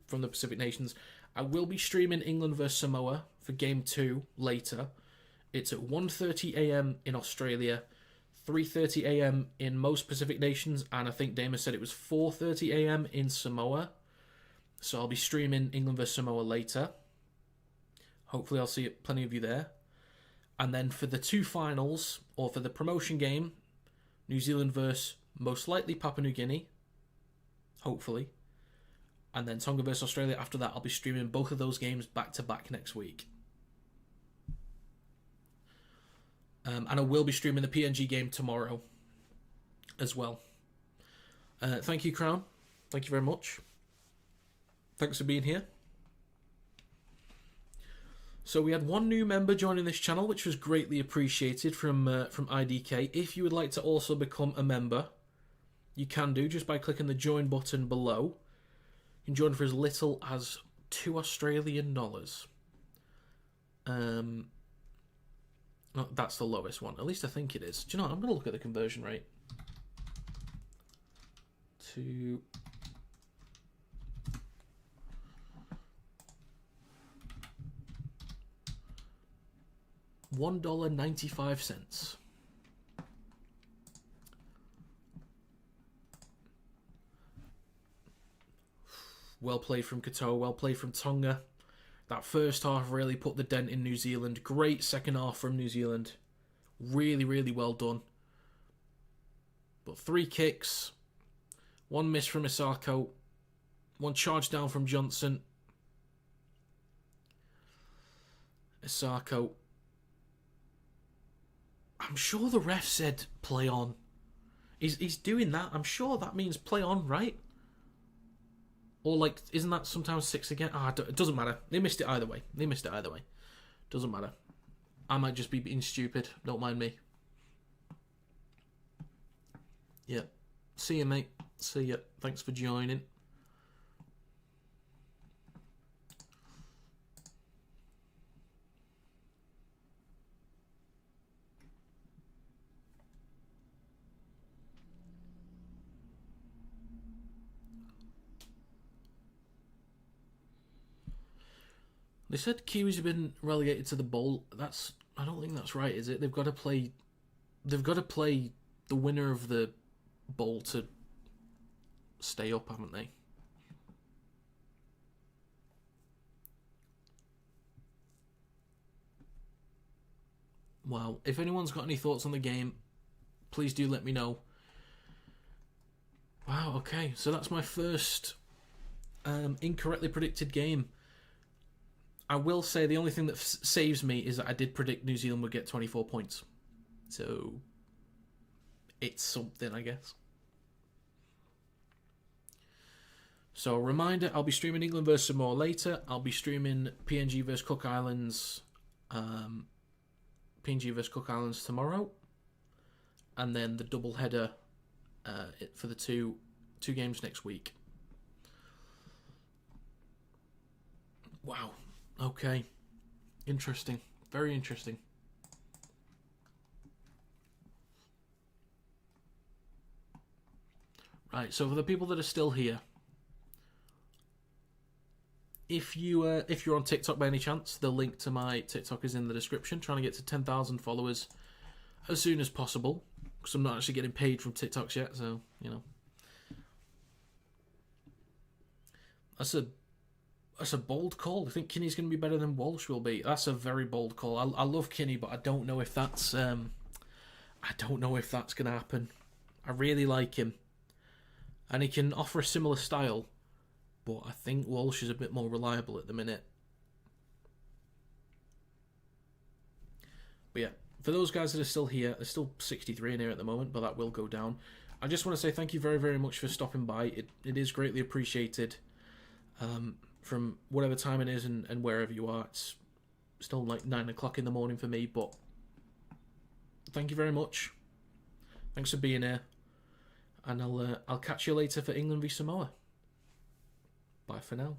from the Pacific Nations. I will be streaming England vs Samoa for Game 2 later. It's at 1:30 a.m. in Australia, 3:30 a.m. in most Pacific Nations, and I think Dama said it was 4:30 a.m. in Samoa. So I'll be streaming England vs Samoa later. Hopefully I'll see plenty of you there. And then for the 2 finals, or for the promotion game, New Zealand vs most likely Papua New Guinea, hopefully. And then Tonga vs Australia after that. I'll be streaming both of those games back-to-back next week. And I will be streaming the PNG game tomorrow as well. Thank you, Crown. Thank you very much. Thanks for being here. So we had 1 new member joining this channel, which was greatly appreciated from IDK. If you would like to also become a member, you can do just by clicking the join button below. You can join for as little as $2 Australian. Oh, that's the lowest one. At least I think it is. Do you know what? I'm going to look at the conversion rate. To $1.95. Well played from Katoa, well played from Tonga. That first half really put the dent in New Zealand. Great second half from New Zealand. Really, really well done. But 3 kicks. 1 miss from Isako. 1 charge down from Johnson. Isako. I'm sure the ref said play on. He's doing that. I'm sure that means play on, right? Or, like, isn't that sometimes 6 again? It doesn't matter. They missed it either way. Doesn't matter. I might just be being stupid. Don't mind me. Yeah. See you, mate. See ya. Thanks for joining. They said Kiwis have been relegated to the bowl. I don't think that's right, is it? They've got to play the winner of the bowl to stay up, haven't they? Wow. If anyone's got any thoughts on the game, please do let me know. Wow, okay. So that's my first incorrectly predicted game. I will say the only thing that saves me is that I did predict New Zealand would get 24 points. So, it's something, I guess. So, a reminder, I'll be streaming England vs Samoa later. I'll be streaming PNG vs Cook Islands, tomorrow. And then the double header for the two games next week. Wow. Okay. Interesting. Very interesting. Right, so for the people that are still here, if you're on TikTok by any chance, the link to my TikTok is in the description. Trying to get to 10,000 followers as soon as possible. because I'm not actually getting paid from TikToks yet, so, you know. That's a bold call. I think Kinney's going to be better than Walsh will be. That's a very bold call. I love Kinney, but I don't know if that's going to happen. I really like him, and he can offer a similar style, but I think Walsh is a bit more reliable at the minute. But yeah, for those guys that are still here, there's still 63 in here at the moment, but that will go down. I just want to say thank you very, very much for stopping by. It is greatly appreciated. From whatever time it is and wherever you are, it's still like 9 o'clock in the morning for me, but thank you very much. Thanks for being here, and I'll catch you later for England v Samoa. Bye for now.